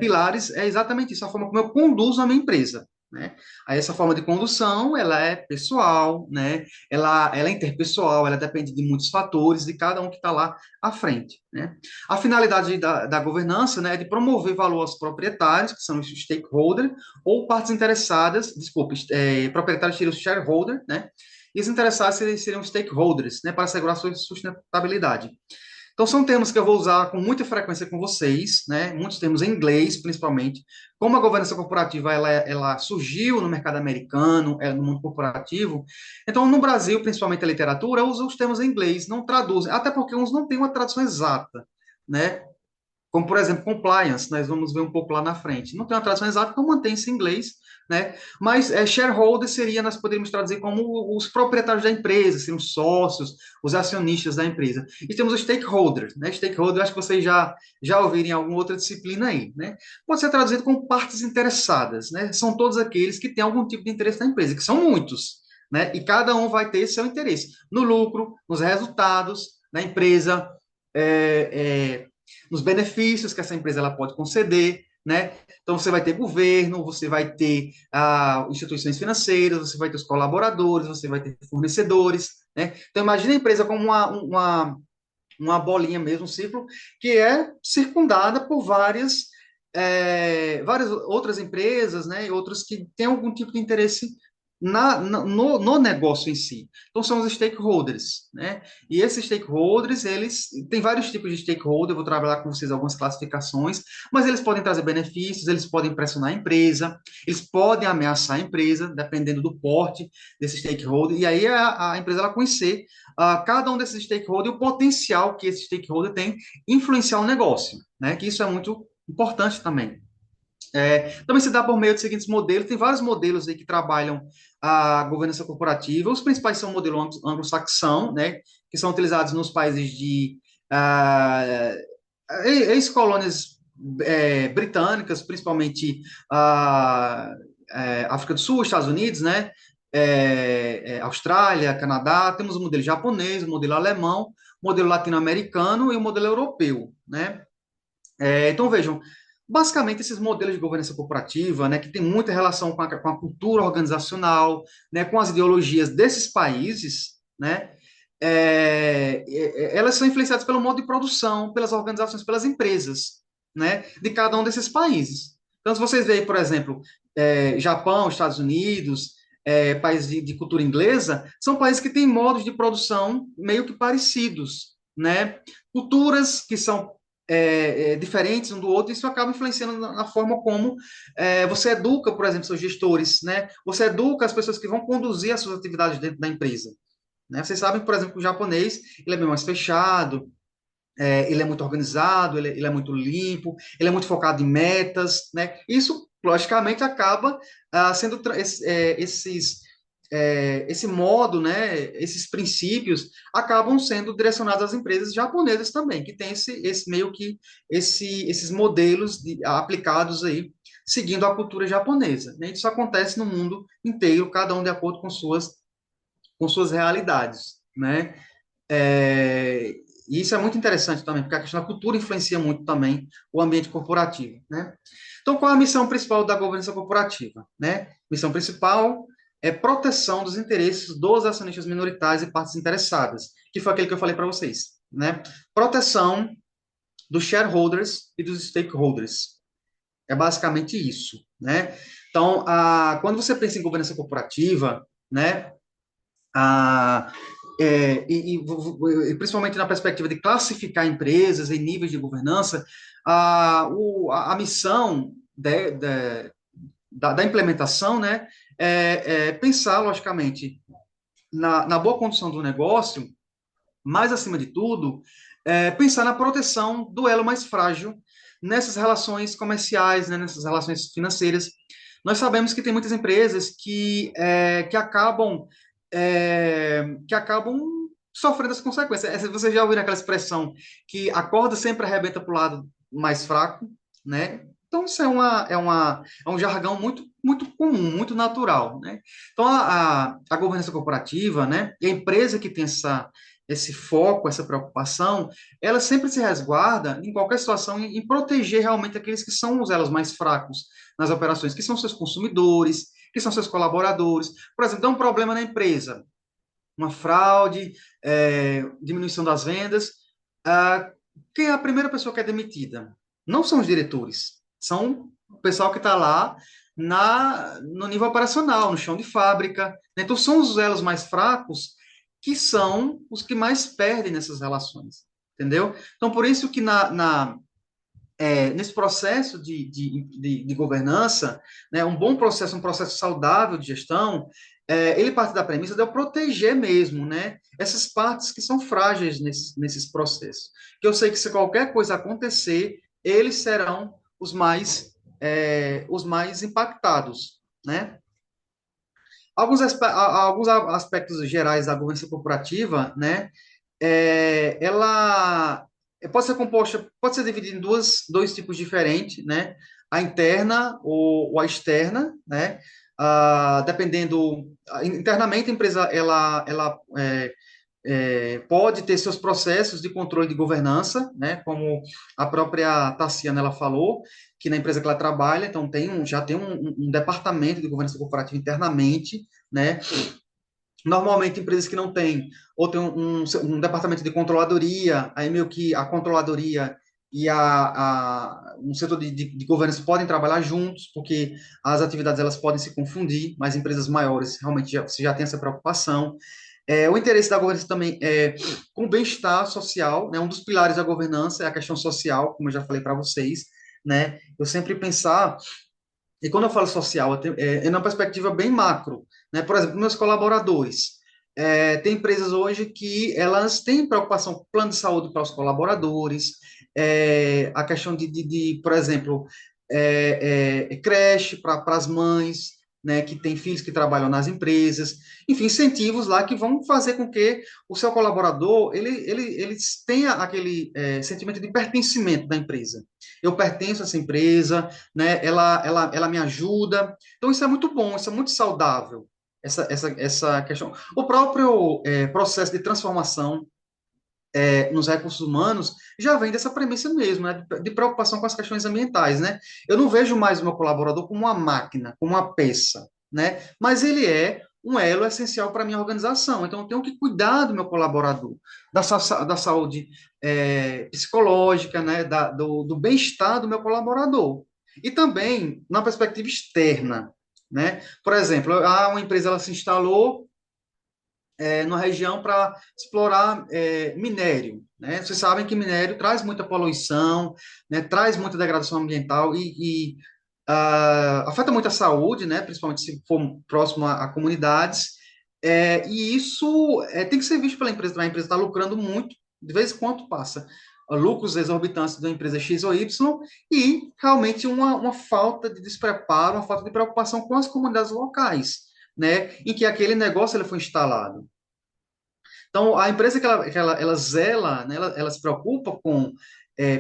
[SPEAKER 1] pilares é exatamente isso, a forma como eu conduzo a minha empresa, né? Aí essa forma de condução, ela é pessoal, né? Ela é interpessoal, ela depende de muitos fatores, de cada um que está lá à frente, né? A finalidade da governança, né, é de promover valor aos proprietários, que são os stakeholders, ou partes interessadas, desculpe, proprietários seriam os shareholder, né? E os interessados seriam stakeholders, né, para assegurar sua sustentabilidade. Então, são termos que eu vou usar com muita frequência com vocês, né? Muitos termos em inglês, principalmente. Como a governança corporativa ela surgiu no mercado americano, no mundo corporativo, então, no Brasil, principalmente a literatura, usa os termos em inglês, não traduzem, até porque uns não têm uma tradução exata, né? Como, por exemplo, compliance, nós vamos ver um pouco lá na frente. Não tem uma tradução exata, então mantém-se em inglês, né? Mas shareholder seria, nós poderíamos traduzir como os proprietários da empresa, seriam os sócios, os acionistas da empresa. E temos os stakeholders, né? Stakeholder, acho que vocês já ouviram em alguma outra disciplina aí, né? Pode ser traduzido como partes interessadas, né? São todos aqueles que têm algum tipo de interesse na empresa, que são muitos, né? E cada um vai ter seu interesse no lucro, nos resultados da empresa, é, é, nos benefícios que essa empresa ela pode conceder, né? Então, você vai ter governo, você vai ter instituições financeiras, você vai ter os colaboradores, você vai ter fornecedores, né? Então, imagine a empresa como uma bolinha mesmo, um círculo, que é circundada por várias outras empresas, né? E outras que têm algum tipo de interesse no negócio em si. Então, são os stakeholders, né? E esses stakeholders, eles tem vários tipos de stakeholder, eu vou trabalhar com vocês algumas classificações, mas eles podem trazer benefícios, eles podem pressionar a empresa, eles podem ameaçar a empresa, dependendo do porte desse stakeholder, e aí a empresa ela conhecer cada um desses stakeholders e o potencial que esse stakeholder tem influenciar o negócio, né? Que isso é muito importante também. Também se dá por meio dos seguintes modelos. Tem vários modelos aí que trabalham a governança corporativa. Os principais são o modelo anglo-saxão, né, que são utilizados nos países de ah, ex-colônias britânicas, principalmente África do Sul, Estados Unidos, né, Austrália, Canadá. Temos o modelo japonês, o modelo alemão, o modelo latino-americano e o modelo europeu, né? Então, vejam, basicamente esses modelos de governança corporativa, né, que tem muita relação com a cultura organizacional, né, com as ideologias desses países, né, elas são influenciadas pelo modo de produção, pelas organizações, pelas empresas, né, de cada um desses países. Então, se vocês veem, por exemplo, Japão, Estados Unidos, países de cultura inglesa, são países que têm modos de produção meio que parecidos, né? Culturas que são diferentes um do outro, isso acaba influenciando na forma como você educa, por exemplo, seus gestores, né? Você educa as pessoas que vão conduzir as suas atividades dentro da empresa, né? Vocês sabem, por exemplo, que o japonês, ele é bem mais fechado, ele é muito organizado, ele é muito limpo, ele é muito focado em metas, né? Isso, logicamente, acaba sendo esse modo, né? Esses princípios acabam sendo direcionados às empresas japonesas também, que tem esse meio que esses modelos aplicados aí, seguindo a cultura japonesa, né? Isso acontece no mundo inteiro, cada um de acordo com suas realidades, né? É, e isso é muito interessante também, porque a questão da cultura influencia muito também o ambiente corporativo, né? Então, qual é a missão principal da governança corporativa, né? Missão principal é proteção dos interesses dos acionistas minoritários e partes interessadas, que foi aquele que eu falei para vocês, né? Proteção dos shareholders e dos stakeholders. É basicamente isso, né? Então, quando você pensa em governança corporativa, né? A, e principalmente na perspectiva de classificar empresas em níveis de governança, a missão da implementação, né, pensar, logicamente, na boa condução do negócio, mas, acima de tudo, pensar na proteção do elo mais frágil nessas relações comerciais, né, nessas relações financeiras. Nós sabemos que tem muitas empresas que acabam sofrendo as consequências. Você já ouviu aquela expressão que a corda sempre arrebenta para o lado mais fraco, né? Então, isso é um jargão muito comum, muito natural, né? Então, a governança corporativa, né, e a empresa que tem esse foco, essa preocupação, ela sempre se resguarda, em qualquer situação, em proteger realmente aqueles que são os elos mais fracos nas operações, que são seus consumidores, que são seus colaboradores. Por exemplo, dá um problema na empresa, uma fraude, diminuição das vendas. Quem é a primeira pessoa que é demitida? Não são os diretores, são o pessoal que está lá no nível operacional, no chão de fábrica. Então, são os elos mais fracos que são os que mais perdem nessas relações, entendeu? Então, por isso que nesse processo de governança, né, um bom processo, um processo saudável de gestão, ele parte da premissa de eu proteger mesmo, né, essas partes que são frágeis nesses processos. Que eu sei que se qualquer coisa acontecer, eles serão os mais impactados, né? Alguns aspectos gerais da governança corporativa, né, ela pode ser composta, pode ser dividida em dois tipos diferentes, né? A interna ou a externa, né? Dependendo, internamente a empresa pode ter seus processos de controle de governança, né? Como a própria Tassiana ela falou, que na empresa que ela trabalha, então já tem um departamento de governança corporativa internamente, né? Normalmente, empresas que não têm, ou tem um departamento de controladoria, aí meio que a controladoria um setor de governança podem trabalhar juntos, porque as atividades elas podem se confundir, mas empresas maiores realmente você já tem essa preocupação. O interesse da governança também é com o bem-estar social, né? Um dos pilares da governança é a questão social, como eu já falei para vocês, né? Eu sempre pensar, e quando eu falo social, é numa perspectiva bem macro, né? Por exemplo, meus colaboradores. Tem empresas hoje que elas têm preocupação com o plano de saúde para os colaboradores, a questão por exemplo, creche para as mães, né, que têm filhos que trabalham nas empresas, enfim, incentivos lá que vão fazer com que o seu colaborador ele tenha aquele sentimento de pertencimento da empresa. Eu pertenço a essa empresa, né? Ela me ajuda. Então, isso é muito bom, isso é muito saudável, essa questão. O próprio processo de transformação nos recursos humanos já vem dessa premissa mesmo, né? De preocupação com as questões ambientais, né? Eu não vejo mais o meu colaborador como uma máquina, como uma peça, né? Mas ele é um elo essencial para a minha organização. Então, eu tenho que cuidar do meu colaborador, da saúde psicológica, né? Do bem-estar do meu colaborador. E também na perspectiva externa, né? Por exemplo, uma empresa ela se instalou numa região para explorar minério. Né? Vocês sabem que minério traz muita poluição, né? Traz muita degradação ambiental e afeta muito a saúde, né? Principalmente se for próximo a comunidades. E isso tem que ser visto pela empresa. A empresa está lucrando muito, de vez em quando passa lucros exorbitantes da empresa X ou Y, e realmente uma falta de despreparo, uma falta de preocupação com as comunidades locais, né, em que aquele negócio ele foi instalado. Então, a empresa ela zela, né, ela se preocupa com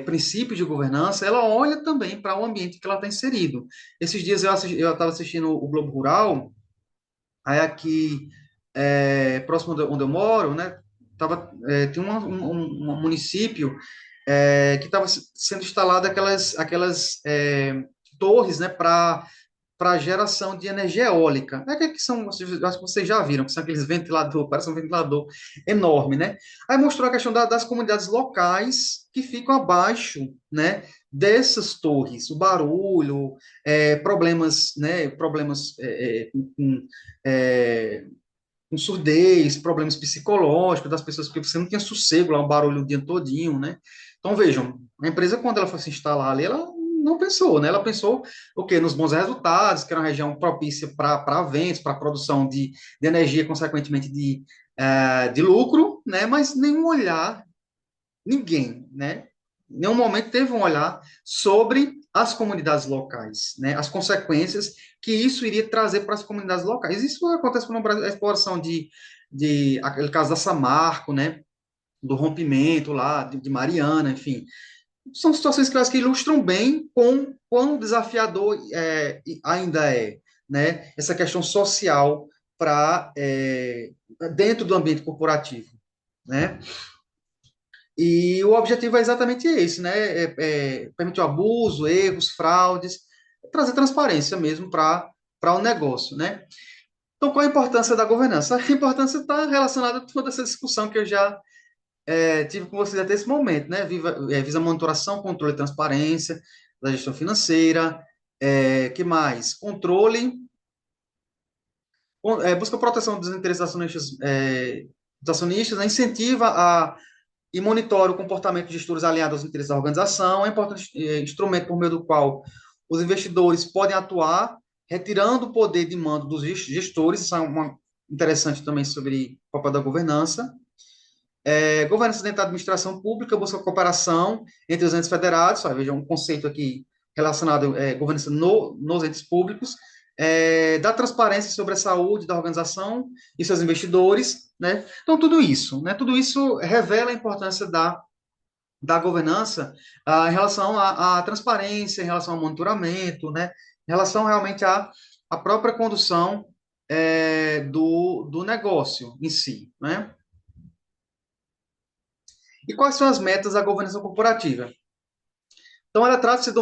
[SPEAKER 1] princípios de governança, ela olha também para o ambiente que ela está inserido. Esses dias eu estava assistindo o Globo Rural, aí aqui, próximo de onde eu moro, né, tinha um município que estava sendo instalado aquelas torres, né, para geração de energia eólica. Que são, acho que vocês já viram, que são aqueles ventiladores, parece um ventilador enorme, né? Aí mostrou a questão das comunidades locais que ficam abaixo, né, dessas torres, o barulho, problemas, né, problemas é, com surdez, problemas psicológicos das pessoas, porque você não tinha sossego lá, um barulho o dia todinho, né? Então, vejam, a empresa, quando ela foi se instalar ali, ela não pensou, né? Ela pensou o quê? Nos bons resultados, que era uma região propícia para ventos, para produção de energia, consequentemente de lucro, né? Mas nenhum olhar, ninguém, né? Em nenhum momento teve um olhar sobre as comunidades locais, né? As consequências que isso iria trazer para as comunidades locais. Isso acontece no Brasil, a exploração de aquele caso da Samarco, né? Do rompimento lá, de Mariana, enfim. São situações que eu acho que ilustram bem quão desafiador ainda é, né? Essa questão social para dentro do ambiente corporativo, né? E o objetivo é exatamente esse, né? Permitir o abuso, erros, fraudes, trazer transparência mesmo para o negócio, né? Então, qual a importância da governança? A importância está relacionada a toda essa discussão que eu já tive com vocês até esse momento, né? Visa monitoração, controle e transparência da gestão financeira, que mais? Controle, busca proteção dos interesses dos acionistas, né? Incentiva e monitora o comportamento de gestores alinhados aos interesses da organização. É um importante instrumento por meio do qual os investidores podem atuar, retirando o poder de mando dos gestores. Isso é interessante também sobre o papel da governança. Governança dentro da administração pública busca cooperação entre os entes federados. Veja, um conceito aqui relacionado à governança nos entes públicos. Da transparência sobre a saúde da organização e seus investidores, né? Então, tudo isso revela a importância da governança em relação à transparência, em relação ao monitoramento, né? Em relação realmente à própria condução do negócio em si, né? E quais são as metas da governança corporativa? Então, ela trata-se de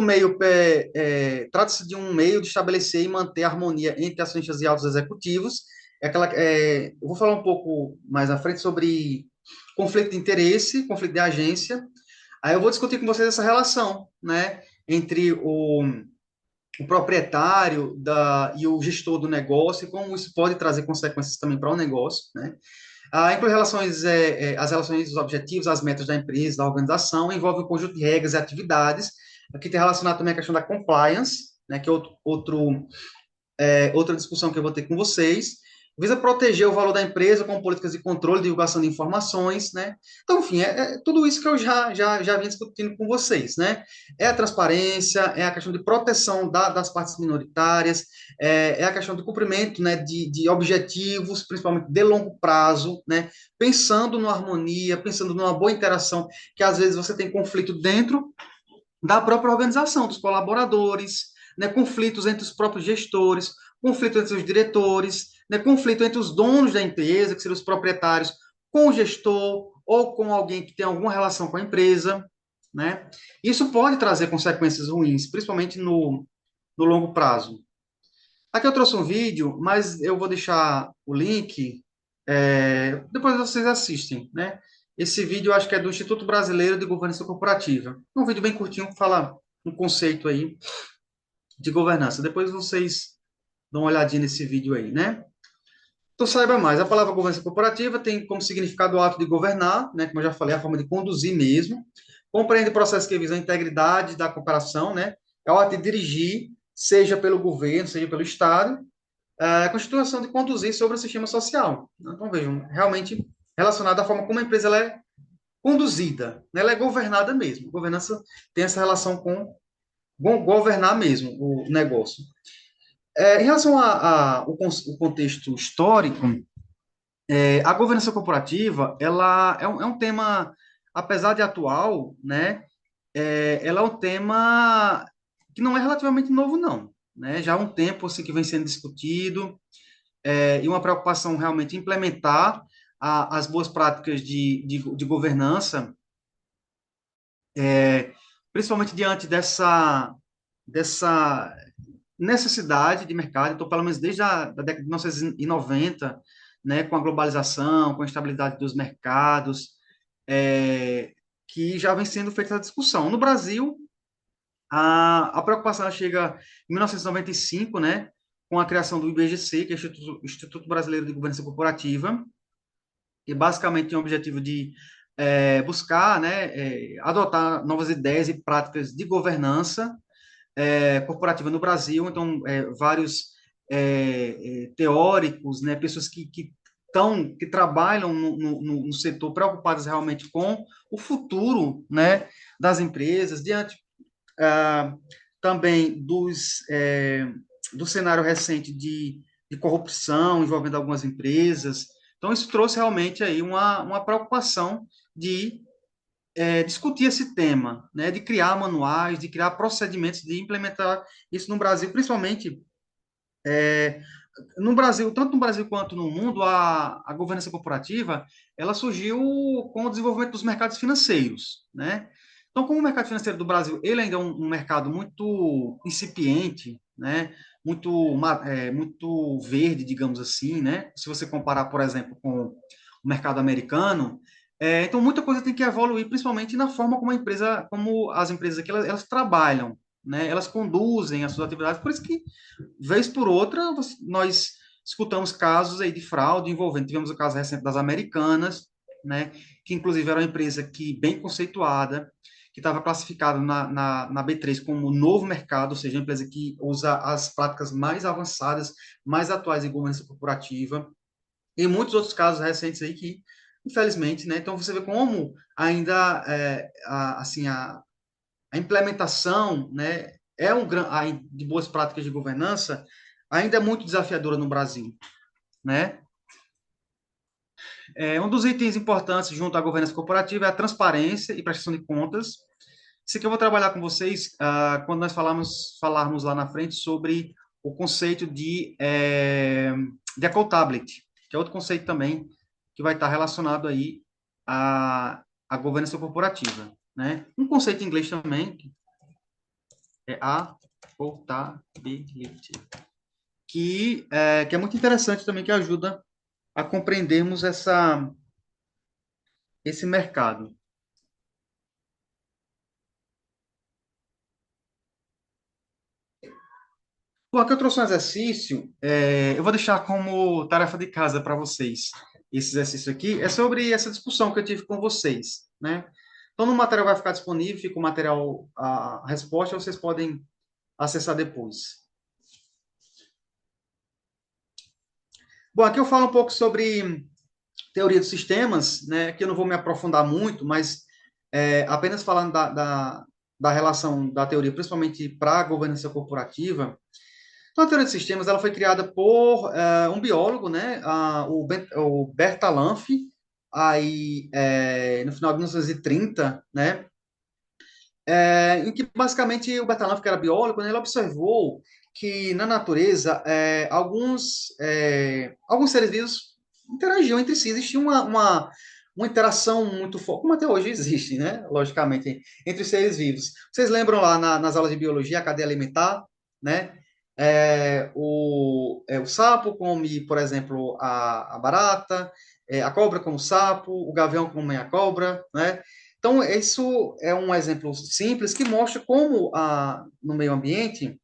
[SPEAKER 1] um meio de estabelecer e manter a harmonia entre acionistas e altos executivos. Eu vou falar um pouco mais à frente sobre conflito de interesse, conflito de agência. Aí eu vou discutir com vocês essa relação, né, entre o proprietário e o gestor do negócio, e como isso pode trazer consequências também para o negócio, né? Inclui relações, as relações, os objetivos, as metas da empresa, da organização, envolve um conjunto de regras e atividades. Aqui tem relacionado também a questão da compliance, né, que é outra discussão que eu vou ter com vocês, visa proteger o valor da empresa com políticas de controle e divulgação de informações, né? Então, enfim, tudo isso que eu já vim discutindo com vocês, né? É a transparência, é a questão de proteção das partes minoritárias, é a questão do cumprimento, né, de objetivos, principalmente de longo prazo, né? Pensando numa harmonia, pensando numa boa interação, que às vezes você tem conflito dentro da própria organização, dos colaboradores, né, conflitos entre os próprios gestores, conflito entre os diretores, né, conflito entre os donos da empresa, que seriam os proprietários, com o gestor ou com alguém que tem alguma relação com a empresa, né? Isso pode trazer consequências ruins, principalmente no longo prazo. Aqui eu trouxe um vídeo, mas eu vou deixar o link, depois vocês assistem, né? Esse vídeo eu acho que é do Instituto Brasileiro de Governança Corporativa. É um vídeo bem curtinho que fala um conceito aí de governança. Depois vocês dão uma olhadinha nesse vídeo aí, né? Então saiba mais. A palavra governança corporativa tem como significado o ato de governar, né? Como eu já falei, a forma de conduzir mesmo. Compreende processos que visam a integridade da cooperação, né? É o ato de dirigir, seja pelo governo, seja pelo Estado, a constituição de conduzir sobre o sistema social. Então, vejam, realmente relacionado à forma como a empresa ela é conduzida, né? Ela é governada mesmo. Governança tem essa relação com governar mesmo o negócio. Em relação o contexto histórico, a governança corporativa, ela é um tema, apesar de atual, né? Ela é um tema que não é relativamente novo, não. Né? Já há um tempo assim, que vem sendo discutido, e uma preocupação realmente em implementar as boas práticas de governança, principalmente diante dessa necessidade de mercado. Então, pelo menos desde a da década de 1990, né, com a globalização, com a estabilidade dos mercados, que já vem sendo feita a discussão. No Brasil, a preocupação chega em 1995, né, com a criação do IBGC, que é o Instituto Brasileiro de Governança Corporativa, que basicamente tem o objetivo de buscar, né, adotar novas ideias e práticas de governança corporativa no Brasil. Então, vários teóricos, né, pessoas que trabalham no setor preocupadas realmente com o futuro, né, das empresas, diante também do cenário recente de corrupção envolvendo algumas empresas. Então, isso trouxe realmente aí uma preocupação de discutir esse tema, né, de criar manuais, de criar procedimentos, de implementar isso no Brasil, principalmente no Brasil, tanto no Brasil quanto no mundo, a governança corporativa, ela surgiu com o desenvolvimento dos mercados financeiros, né? Então, como o mercado financeiro do Brasil, ele ainda é um mercado muito incipiente, né? Muito verde, digamos assim, né? Se você comparar, por exemplo, com o mercado americano, então muita coisa tem que evoluir, principalmente na forma como as empresas aqui, elas trabalham, né? Elas conduzem as suas atividades, por isso que vez por outra, nós escutamos casos aí de fraude envolvendo, tivemos o caso recente das Americanas, né, que inclusive era uma empresa que bem conceituada, que estava classificada na B3 como novo mercado, ou seja, uma empresa que usa as práticas mais avançadas, mais atuais em governança corporativa, e muitos outros casos recentes aí que, infelizmente, né, então você vê como ainda, assim, a implementação, né, de boas práticas de governança ainda é muito desafiadora no Brasil, né? Um dos itens importantes junto à governança corporativa é a transparência e prestação de contas. Isso aqui eu vou trabalhar com vocês quando nós falarmos lá na frente sobre o conceito de accountability, que é outro conceito também que vai estar relacionado aí à governança corporativa, né? Um conceito em inglês também, é accountability, que é muito interessante também, que ajuda a compreendermos esse mercado. Bom, aqui eu trouxe um exercício, eu vou deixar como tarefa de casa para vocês. Esse exercício aqui é sobre essa discussão que eu tive com vocês, né? Então, no material vai ficar disponível, fica o material, a resposta, vocês podem acessar depois. Bom, aqui eu falo um pouco sobre teoria dos sistemas, né? Que eu não vou me aprofundar muito, mas apenas falando da relação da teoria, principalmente para a governança corporativa. Então, a teoria de sistemas ela foi criada por um biólogo, né, o Bertalanffy, aí no final de 1930, né, em que basicamente o Bertalanffy, que era biólogo, né, ele observou que na natureza alguns seres vivos interagiam entre si, existia uma interação muito forte, como até hoje existe, né, logicamente, entre os seres vivos. Vocês lembram lá nas aulas de biologia, a cadeia alimentar, né? O sapo come, por exemplo, a barata, a cobra come o sapo, o gavião come a cobra, né? Então, isso é um exemplo simples que mostra como no meio ambiente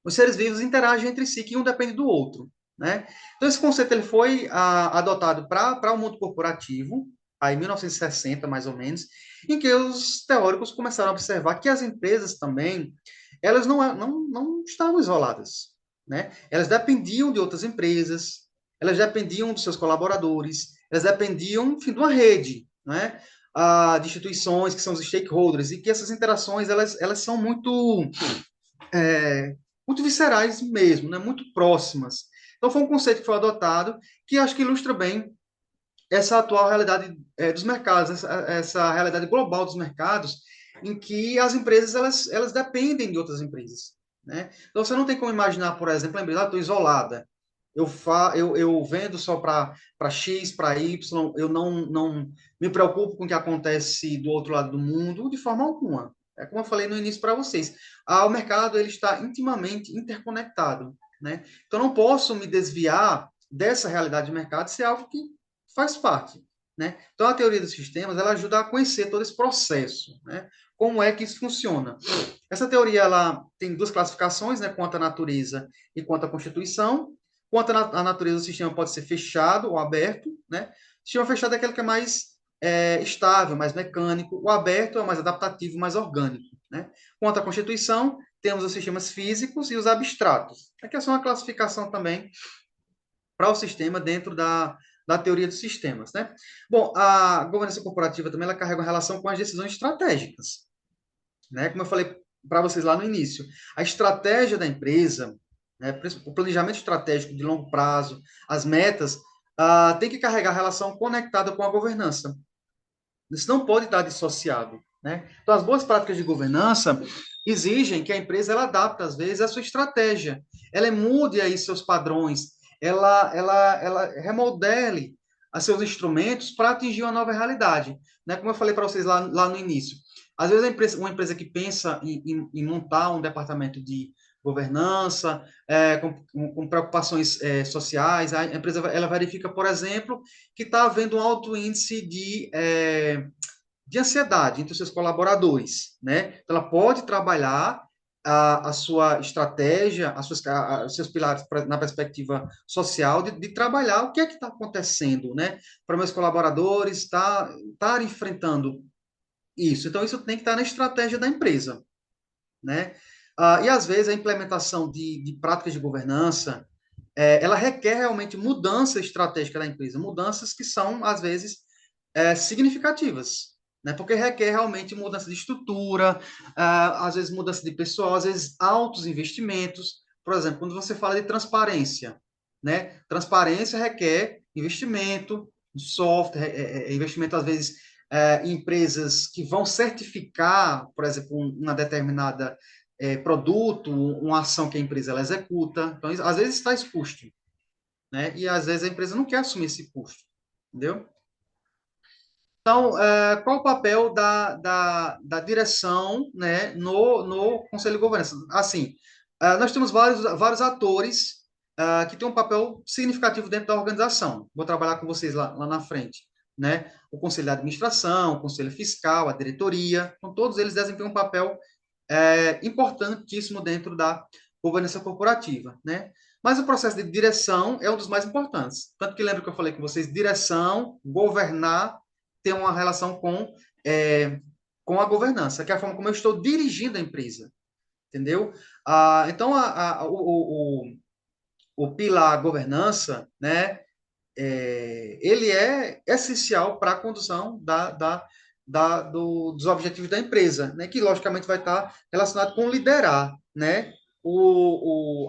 [SPEAKER 1] os seres vivos interagem entre si, que um depende do outro, né? Então, esse conceito ele foi adotado para o mundo corporativo, aí em 1960, mais ou menos, em que os teóricos começaram a observar que as empresas também, elas não estavam isoladas, né? Elas dependiam de outras empresas, elas dependiam dos seus colaboradores, elas dependiam, enfim, de uma rede, né? De instituições que são os stakeholders, e que essas interações, elas são muito viscerais mesmo, né? Muito próximas. Então, foi um conceito que foi adotado que acho que ilustra bem essa atual realidade dos mercados, essa realidade global dos mercados, em que as empresas elas dependem de outras empresas, né? Então, você não tem como imaginar, por exemplo, a empresa, estou isolada, eu vendo só para X, para Y, eu não me preocupo com o que acontece do outro lado do mundo de forma alguma. É como eu falei no início para vocês, o mercado ele está intimamente interconectado, né? Então, não posso me desviar dessa realidade de mercado se é algo que faz parte, né? Então, a teoria dos sistemas, ela ajuda a conhecer todo esse processo, né? Como é que isso funciona. Essa teoria, ela tem duas classificações, né? Quanto à natureza e quanto à constituição. Quanto à natureza, o sistema pode ser fechado ou aberto, né? O sistema fechado é aquele que é mais estável, mais mecânico. O aberto é mais adaptativo, mais orgânico, né? Quanto à constituição, temos os sistemas físicos e os abstratos. Aqui é só uma classificação também para o sistema dentro da teoria dos sistemas, né? Bom, a governança corporativa também ela carrega uma relação com as decisões estratégicas, né? Como eu falei para vocês lá no início, a estratégia da empresa, né, o planejamento estratégico de longo prazo, as metas, tem que carregar relação conectada com a governança. Isso não pode estar dissociado, né? Então, as boas práticas de governança exigem que a empresa ela adapte, às vezes, a sua estratégia. Ela mude aí seus padrões, ela remodele a seus instrumentos para atingir uma nova realidade. Né? Como eu falei para vocês lá no início. Às vezes, uma empresa que pensa em montar um departamento de governança, com preocupações sociais, a empresa ela verifica, por exemplo, que está havendo um alto índice de ansiedade entre os seus colaboradores, né? Então, ela pode trabalhar a sua estratégia, os seus pilares na perspectiva social, de trabalhar o que é que está acontecendo, né? Para meus colaboradores estar enfrentando isso. Então, isso tem que estar na estratégia da empresa, né? E, às vezes, a implementação de práticas de governança, ela requer realmente mudança estratégica da empresa, mudanças que são, às vezes, significativas, né? Porque requer realmente mudança de estrutura, às vezes mudança de pessoal, às vezes altos investimentos. Por exemplo, quando você fala de transparência, né? Transparência requer investimento em software, investimento às vezes em empresas que vão certificar, por exemplo, uma determinada produto, uma ação que a empresa ela executa. Então, às vezes está exposto, né? E às vezes a empresa não quer assumir esse custo, entendeu? Então, qual o papel da direção, né, no Conselho de Governança? Assim, nós temos vários atores que têm um papel significativo dentro da organização. Vou trabalhar com vocês lá na frente, né? O Conselho de Administração, o Conselho Fiscal, a diretoria, então todos eles desempenham um papel importantíssimo dentro da governança corporativa, né? Mas o processo de direção é um dos mais importantes. Tanto que lembra que eu falei com vocês, direção, governar, tem uma relação é, com a governança, que é a forma como eu estou dirigindo a empresa, entendeu? Então, o pilar governança, né, ele é essencial para a condução dos objetivos da empresa, né, que logicamente vai estar relacionado com liderar, né?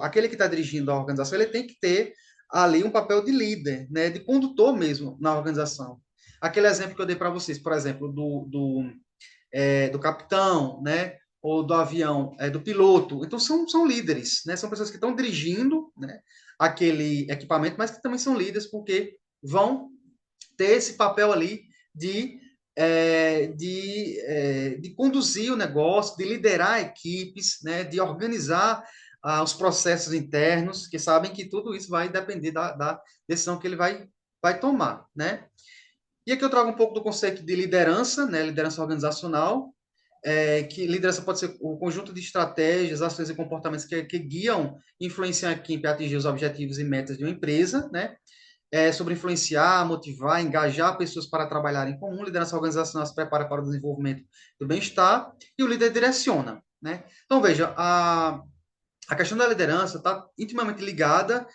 [SPEAKER 1] Aquele que está dirigindo a organização, ele tem que ter ali um papel de líder, né, de condutor mesmo na organização. Aquele exemplo que eu dei para vocês, por exemplo, do capitão, né? Ou do avião, do piloto. Então, são líderes, né? São pessoas que estão dirigindo, né, aquele equipamento, mas que também são líderes porque vão ter esse papel ali de conduzir o negócio, de liderar equipes, né, de organizar os processos internos, que sabem que tudo isso vai depender da decisão que ele vai tomar, né? E aqui eu trago um pouco do conceito de liderança, né, liderança organizacional, que liderança pode ser o conjunto de estratégias, ações e comportamentos que guiam e influenciam a equipe a atingir os objetivos e metas de uma empresa, né? Sobre influenciar, motivar, engajar pessoas para trabalhar em comum. Liderança organizacional se prepara para o desenvolvimento do bem-estar e o líder direciona, né? Então, veja, a questão da liderança está intimamente ligada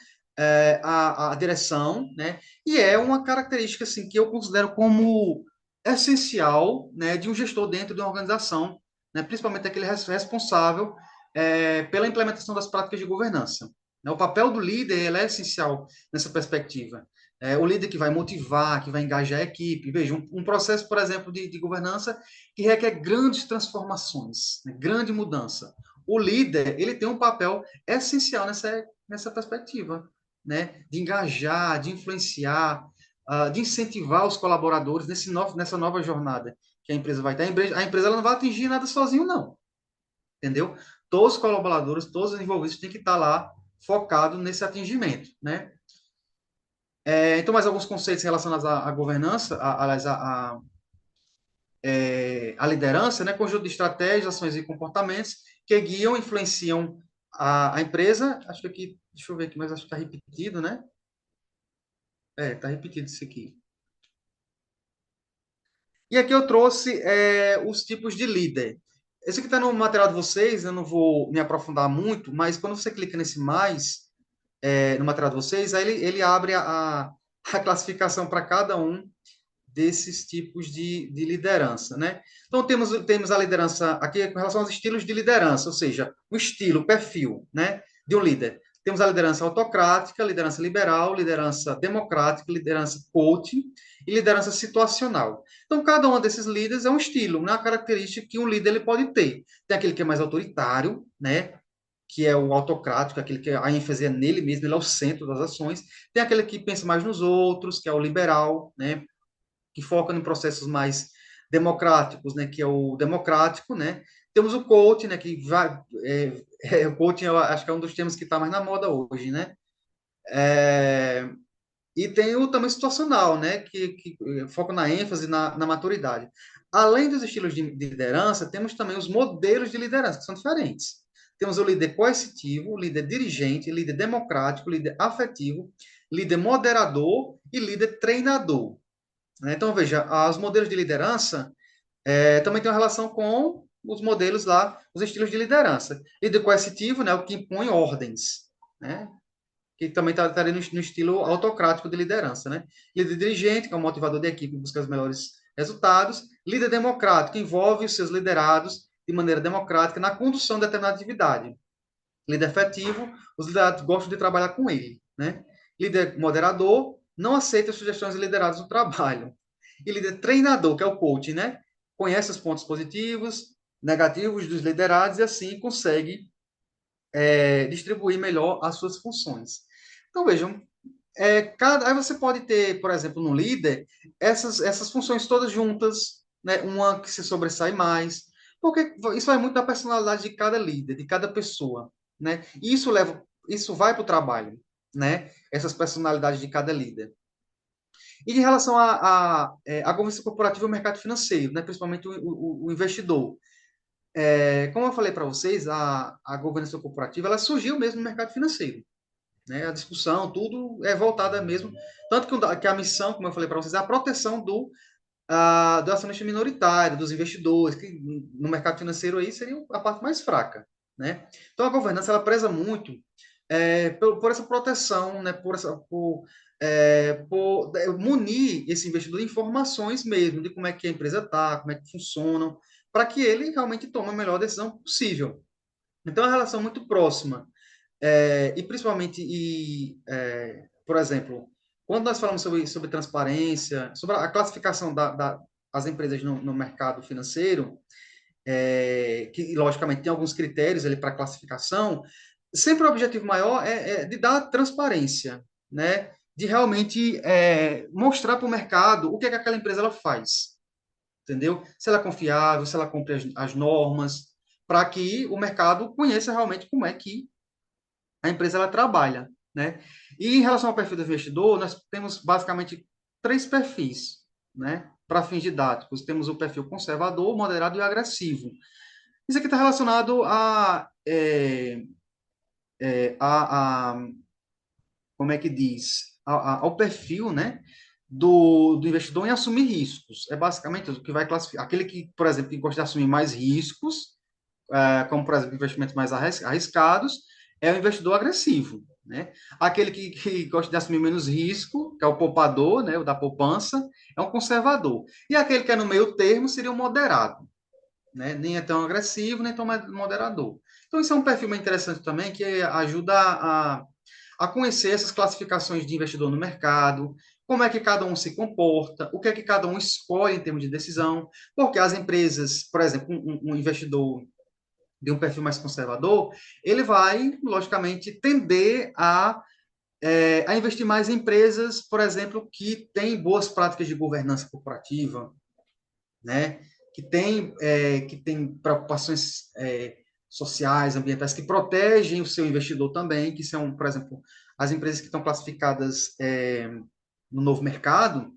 [SPEAKER 1] à direção, né? E é uma característica assim que eu considero como essencial, né, de um gestor dentro de uma organização, né? Principalmente aquele responsável pela implementação das práticas de governança. Né? O papel do líder ele é essencial nessa perspectiva. O líder que vai motivar, que vai engajar a equipe. Veja, um processo, por exemplo, de governança que requer grandes transformações, né? Grande mudança. O líder, ele tem um papel essencial nessa perspectiva, né? De engajar, de influenciar, de incentivar os colaboradores nessa nova jornada que a empresa vai ter. A empresa ela não vai atingir nada sozinho, não, entendeu? Todos os colaboradores, todos os envolvidos têm que estar lá focados nesse atingimento, né? Então, mais alguns conceitos relacionados à governança, aliás, a liderança, né? Conjunto de estratégias, ações e comportamentos que guiam, influenciam a empresa. Acho que aqui, deixa eu ver aqui, mas acho que está repetido, né? Está repetido isso aqui. E aqui eu trouxe os tipos de líder. Esse aqui está no material de vocês, eu não vou me aprofundar muito, mas quando você clica nesse mais no material de vocês, aí ele abre a classificação para cada um desses tipos de liderança, né? Então, temos a liderança aqui com relação aos estilos de liderança, ou seja, o estilo, o perfil, né, de um líder. Temos a liderança autocrática, liderança liberal, liderança democrática, liderança coaching e liderança situacional. Então, cada um desses líderes é um estilo, uma característica que um líder ele pode ter. Tem aquele que é mais autoritário, né, que é o autocrático, aquele que a ênfase é nele mesmo, ele é o centro das ações. Tem aquele que pensa mais nos outros, que é o liberal, né, que foca em processos mais democráticos, né, que é o democrático, né? Temos o coaching, né, que vai, o coaching eu acho que é um dos temas que está mais na moda hoje, né? E tem o também situacional, né, que foca na ênfase, na maturidade. Além dos estilos de liderança, temos também os modelos de liderança, que são diferentes. Temos o líder coercitivo, o líder dirigente, líder democrático, líder afetivo, líder moderador e líder treinador, né? Então, veja, os modelos de liderança também têm uma relação com os modelos lá, os estilos de liderança. Líder coercitivo, né, o que impõe ordens, né? Que também está no estilo autocrático de liderança, né? Líder dirigente, que é o motivador da equipe, busca os melhores resultados. Líder democrático, que envolve os seus liderados de maneira democrática na condução de determinada atividade. Líder efetivo, os liderados gostam de trabalhar com ele, né? Líder moderador, não aceita sugestões de liderados no trabalho. E líder treinador, que é o coach, né? Conhece os pontos positivos, negativos dos liderados e assim consegue distribuir melhor as suas funções. Então, vejam, aí você pode ter, por exemplo, no líder, essas funções todas juntas, né? Uma que se sobressai mais, porque isso vai muito da personalidade de cada líder, de cada pessoa, né? E isso vai para o trabalho, né? Essas personalidades de cada líder. E em relação à governança corporativa e o mercado financeiro, né? Principalmente o investidor. como eu falei para vocês, a governança corporativa, ela surgiu mesmo no mercado financeiro, né? A discussão, tudo é voltada mesmo, tanto que a missão, como eu falei para vocês, é a proteção do acionista minoritário, dos investidores, que no mercado financeiro aí seria a parte mais fraca, né? Então a governança ela preza muito por essa proteção, né? Por munir esse investidor de informações mesmo, de como é que a empresa está, como é que funcionam, para que ele realmente tome a melhor decisão possível. Então, é uma relação muito próxima. E principalmente, por exemplo, quando nós falamos sobre transparência, sobre a classificação das empresas no mercado financeiro, que logicamente tem alguns critérios ali para classificação, sempre o objetivo maior é de dar transparência, né? De realmente mostrar para o mercado o que é que aquela empresa ela faz, entendeu? Se ela é confiável, se ela cumpre as normas, para que o mercado conheça realmente como é que a empresa ela trabalha, né? E em relação ao perfil do investidor, nós temos basicamente três perfis, né? Para fins didáticos, temos o perfil conservador, moderado e agressivo. Isso aqui está relacionado a, como é que diz, ao perfil, né? Do investidor em assumir riscos. É basicamente o que vai classificar. Aquele que, por exemplo, que gosta de assumir mais riscos, como, por exemplo, investimentos mais arriscados, é o investidor agressivo, né? Aquele que gosta de assumir menos risco, que é o poupador, né? O da poupança, é um conservador. E aquele que é no meio termo seria o moderado, né? Nem é tão agressivo, nem tão moderador. Então, isso é um perfil bem interessante também, que ajuda a conhecer essas classificações de investidor no mercado, como é que cada um se comporta, o que é que cada um escolhe em termos de decisão, porque as empresas, por exemplo, um investidor de um perfil mais conservador, ele vai, logicamente, tender a investir mais em empresas, por exemplo, que têm boas práticas de governança corporativa, né? Que tem preocupações sociais, ambientais, que protegem o seu investidor também, que são, por exemplo, as empresas que estão classificadas no novo mercado,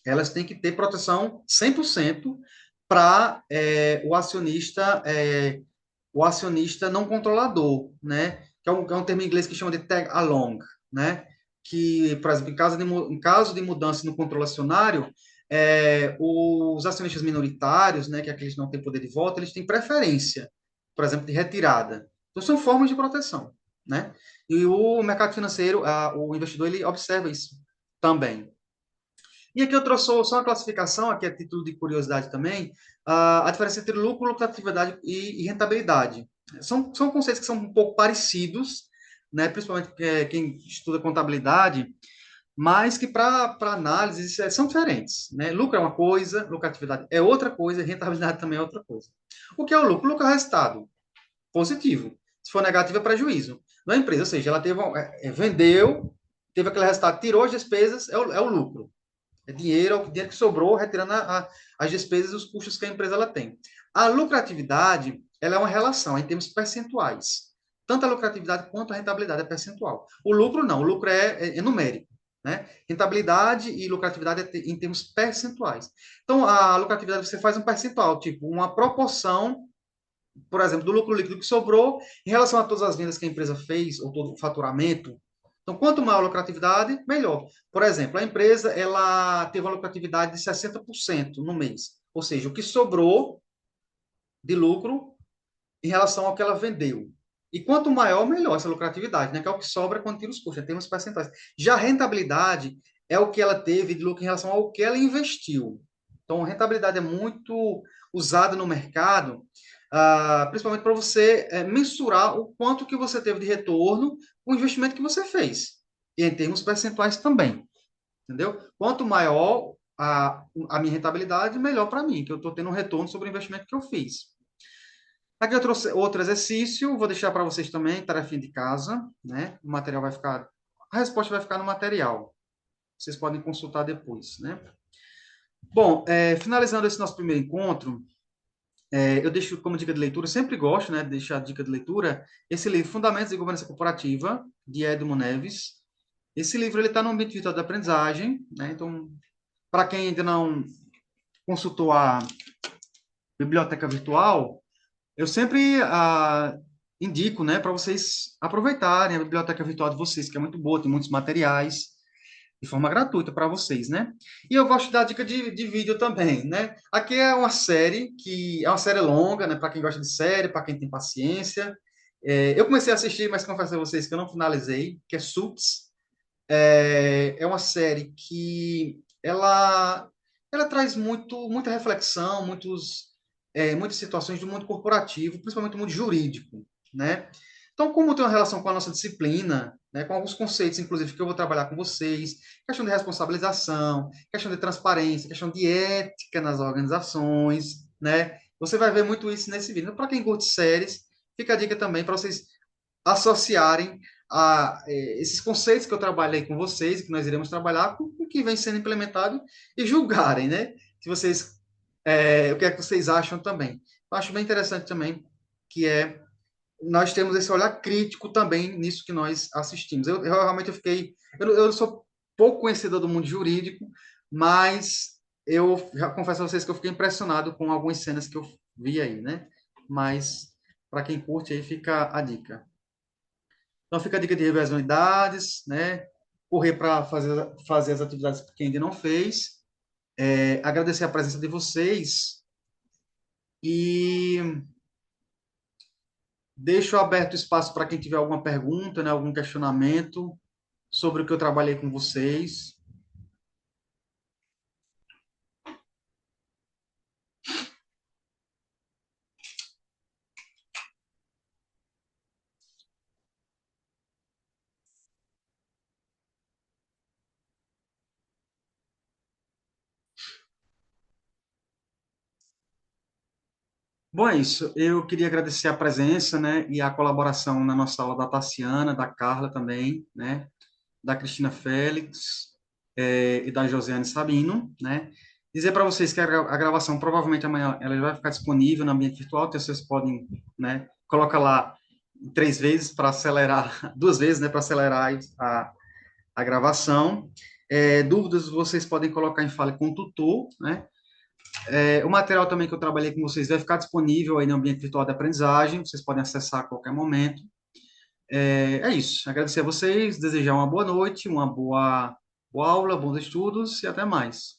[SPEAKER 1] elas têm que ter proteção 100% para o acionista não controlador, né? Que é um termo em inglês que chama de tag along, né? Que, por exemplo, em caso de mudança no controle acionário, os acionistas minoritários, né, que é aqueles que não têm poder de voto, eles têm preferência, por exemplo, de retirada. Então, são formas de proteção, né? E o mercado financeiro, o investidor, ele observa isso também. E aqui eu trouxe só uma classificação, aqui a título de curiosidade também, a diferença entre lucro, lucratividade e rentabilidade. São conceitos que são um pouco parecidos, né, principalmente quem estuda contabilidade, mas que para análise são diferentes. Né? Lucro é uma coisa, lucratividade é outra coisa, rentabilidade também é outra coisa. O que é o lucro? O lucro é o resultado positivo. Se for negativo, é prejuízo. Na empresa, ou seja, ela vendeu, teve aquele resultado, tirou as despesas, é o lucro. É dinheiro que sobrou, retirando as despesas e os custos que a empresa ela tem. A lucratividade, ela é uma relação em termos percentuais. Tanto a lucratividade quanto a rentabilidade é percentual. O lucro não, o lucro é numérico. Né? Rentabilidade e lucratividade em termos percentuais. Então, a lucratividade você faz um percentual, tipo uma proporção, por exemplo, do lucro líquido que sobrou em relação a todas as vendas que a empresa fez, ou todo o faturamento. Então, quanto maior a lucratividade, melhor. Por exemplo, a empresa ela teve uma lucratividade de 60% no mês. Ou seja, o que sobrou de lucro em relação ao que ela vendeu. E quanto maior, melhor essa lucratividade, né? Que é o que sobra quando tira os custos, tem uns percentuais. Já a rentabilidade é o que ela teve de lucro em relação ao que ela investiu. Então, a rentabilidade é muito usada no mercado, principalmente para você mensurar o quanto que você teve de retorno com o investimento que você fez. E em termos percentuais também, entendeu? Quanto maior a minha rentabilidade, melhor para mim, que eu estou tendo um retorno sobre o investimento que eu fiz. Aqui eu trouxe outro exercício, vou deixar para vocês também, tarefinha de casa, né? O material vai ficar, a resposta vai ficar no material. Vocês podem consultar depois, né? Bom, finalizando esse nosso primeiro encontro, eu deixo como dica de leitura, sempre gosto, né, de deixar dica de leitura, esse livro, Fundamentos de Governança Corporativa, de Edmo Neves. Esse livro ele está no ambiente virtual de aprendizagem, né? Então, para quem ainda não consultou a biblioteca virtual, eu sempre indico, né, para vocês aproveitarem a biblioteca virtual de vocês, que é muito boa, tem muitos materiais de forma gratuita para vocês, né? E eu gosto de dar dica de vídeo também, né? Aqui é uma série que é uma série longa, né? Para quem gosta de série, para quem tem paciência. Eu comecei a assistir, mas confesso a vocês que eu não finalizei, que é Suits. É uma série que ela traz muita reflexão, muitas situações do mundo corporativo, principalmente do mundo jurídico, né? Então, como tem uma relação com a nossa disciplina, né, com alguns conceitos, inclusive, que eu vou trabalhar com vocês, questão de responsabilização, questão de transparência, questão de ética nas organizações, né? Você vai ver muito isso nesse vídeo. Para quem curte séries, fica a dica também para vocês associarem esses conceitos que eu trabalhei com vocês, que nós iremos trabalhar, com o que vem sendo implementado e julgarem, né? Se vocês, o que é que vocês acham também. Eu acho bem interessante também que nós temos esse olhar crítico também nisso que nós assistimos. Eu realmente eu fiquei, eu sou pouco conhecedor do mundo jurídico, mas eu já confesso a vocês que eu fiquei impressionado com algumas cenas que eu vi aí, né? Mas para quem curte aí fica a dica. Então, fica a dica de rever as unidades, né? Correr para fazer as atividades que ainda não fez. Agradecer a presença de vocês e deixo aberto espaço para quem tiver alguma pergunta, né? Algum questionamento sobre o que eu trabalhei com vocês. Bom, é isso. Eu queria agradecer a presença, né? E a colaboração na nossa aula da Tassiana, da Carla também, né? Da Cristina Félix, e da Josiane Sabino, né? Dizer para vocês que a gravação provavelmente amanhã ela vai ficar disponível no ambiente virtual, então vocês podem, né? Coloca lá 3 vezes para acelerar, 2 vezes, né? Para acelerar a gravação. Dúvidas vocês podem colocar em Fale com o Tutor, né? O material também que eu trabalhei com vocês vai ficar disponível aí no ambiente virtual de aprendizagem, vocês podem acessar a qualquer momento. É isso. Agradecer a vocês, desejar uma boa noite, uma boa aula, bons estudos e até mais.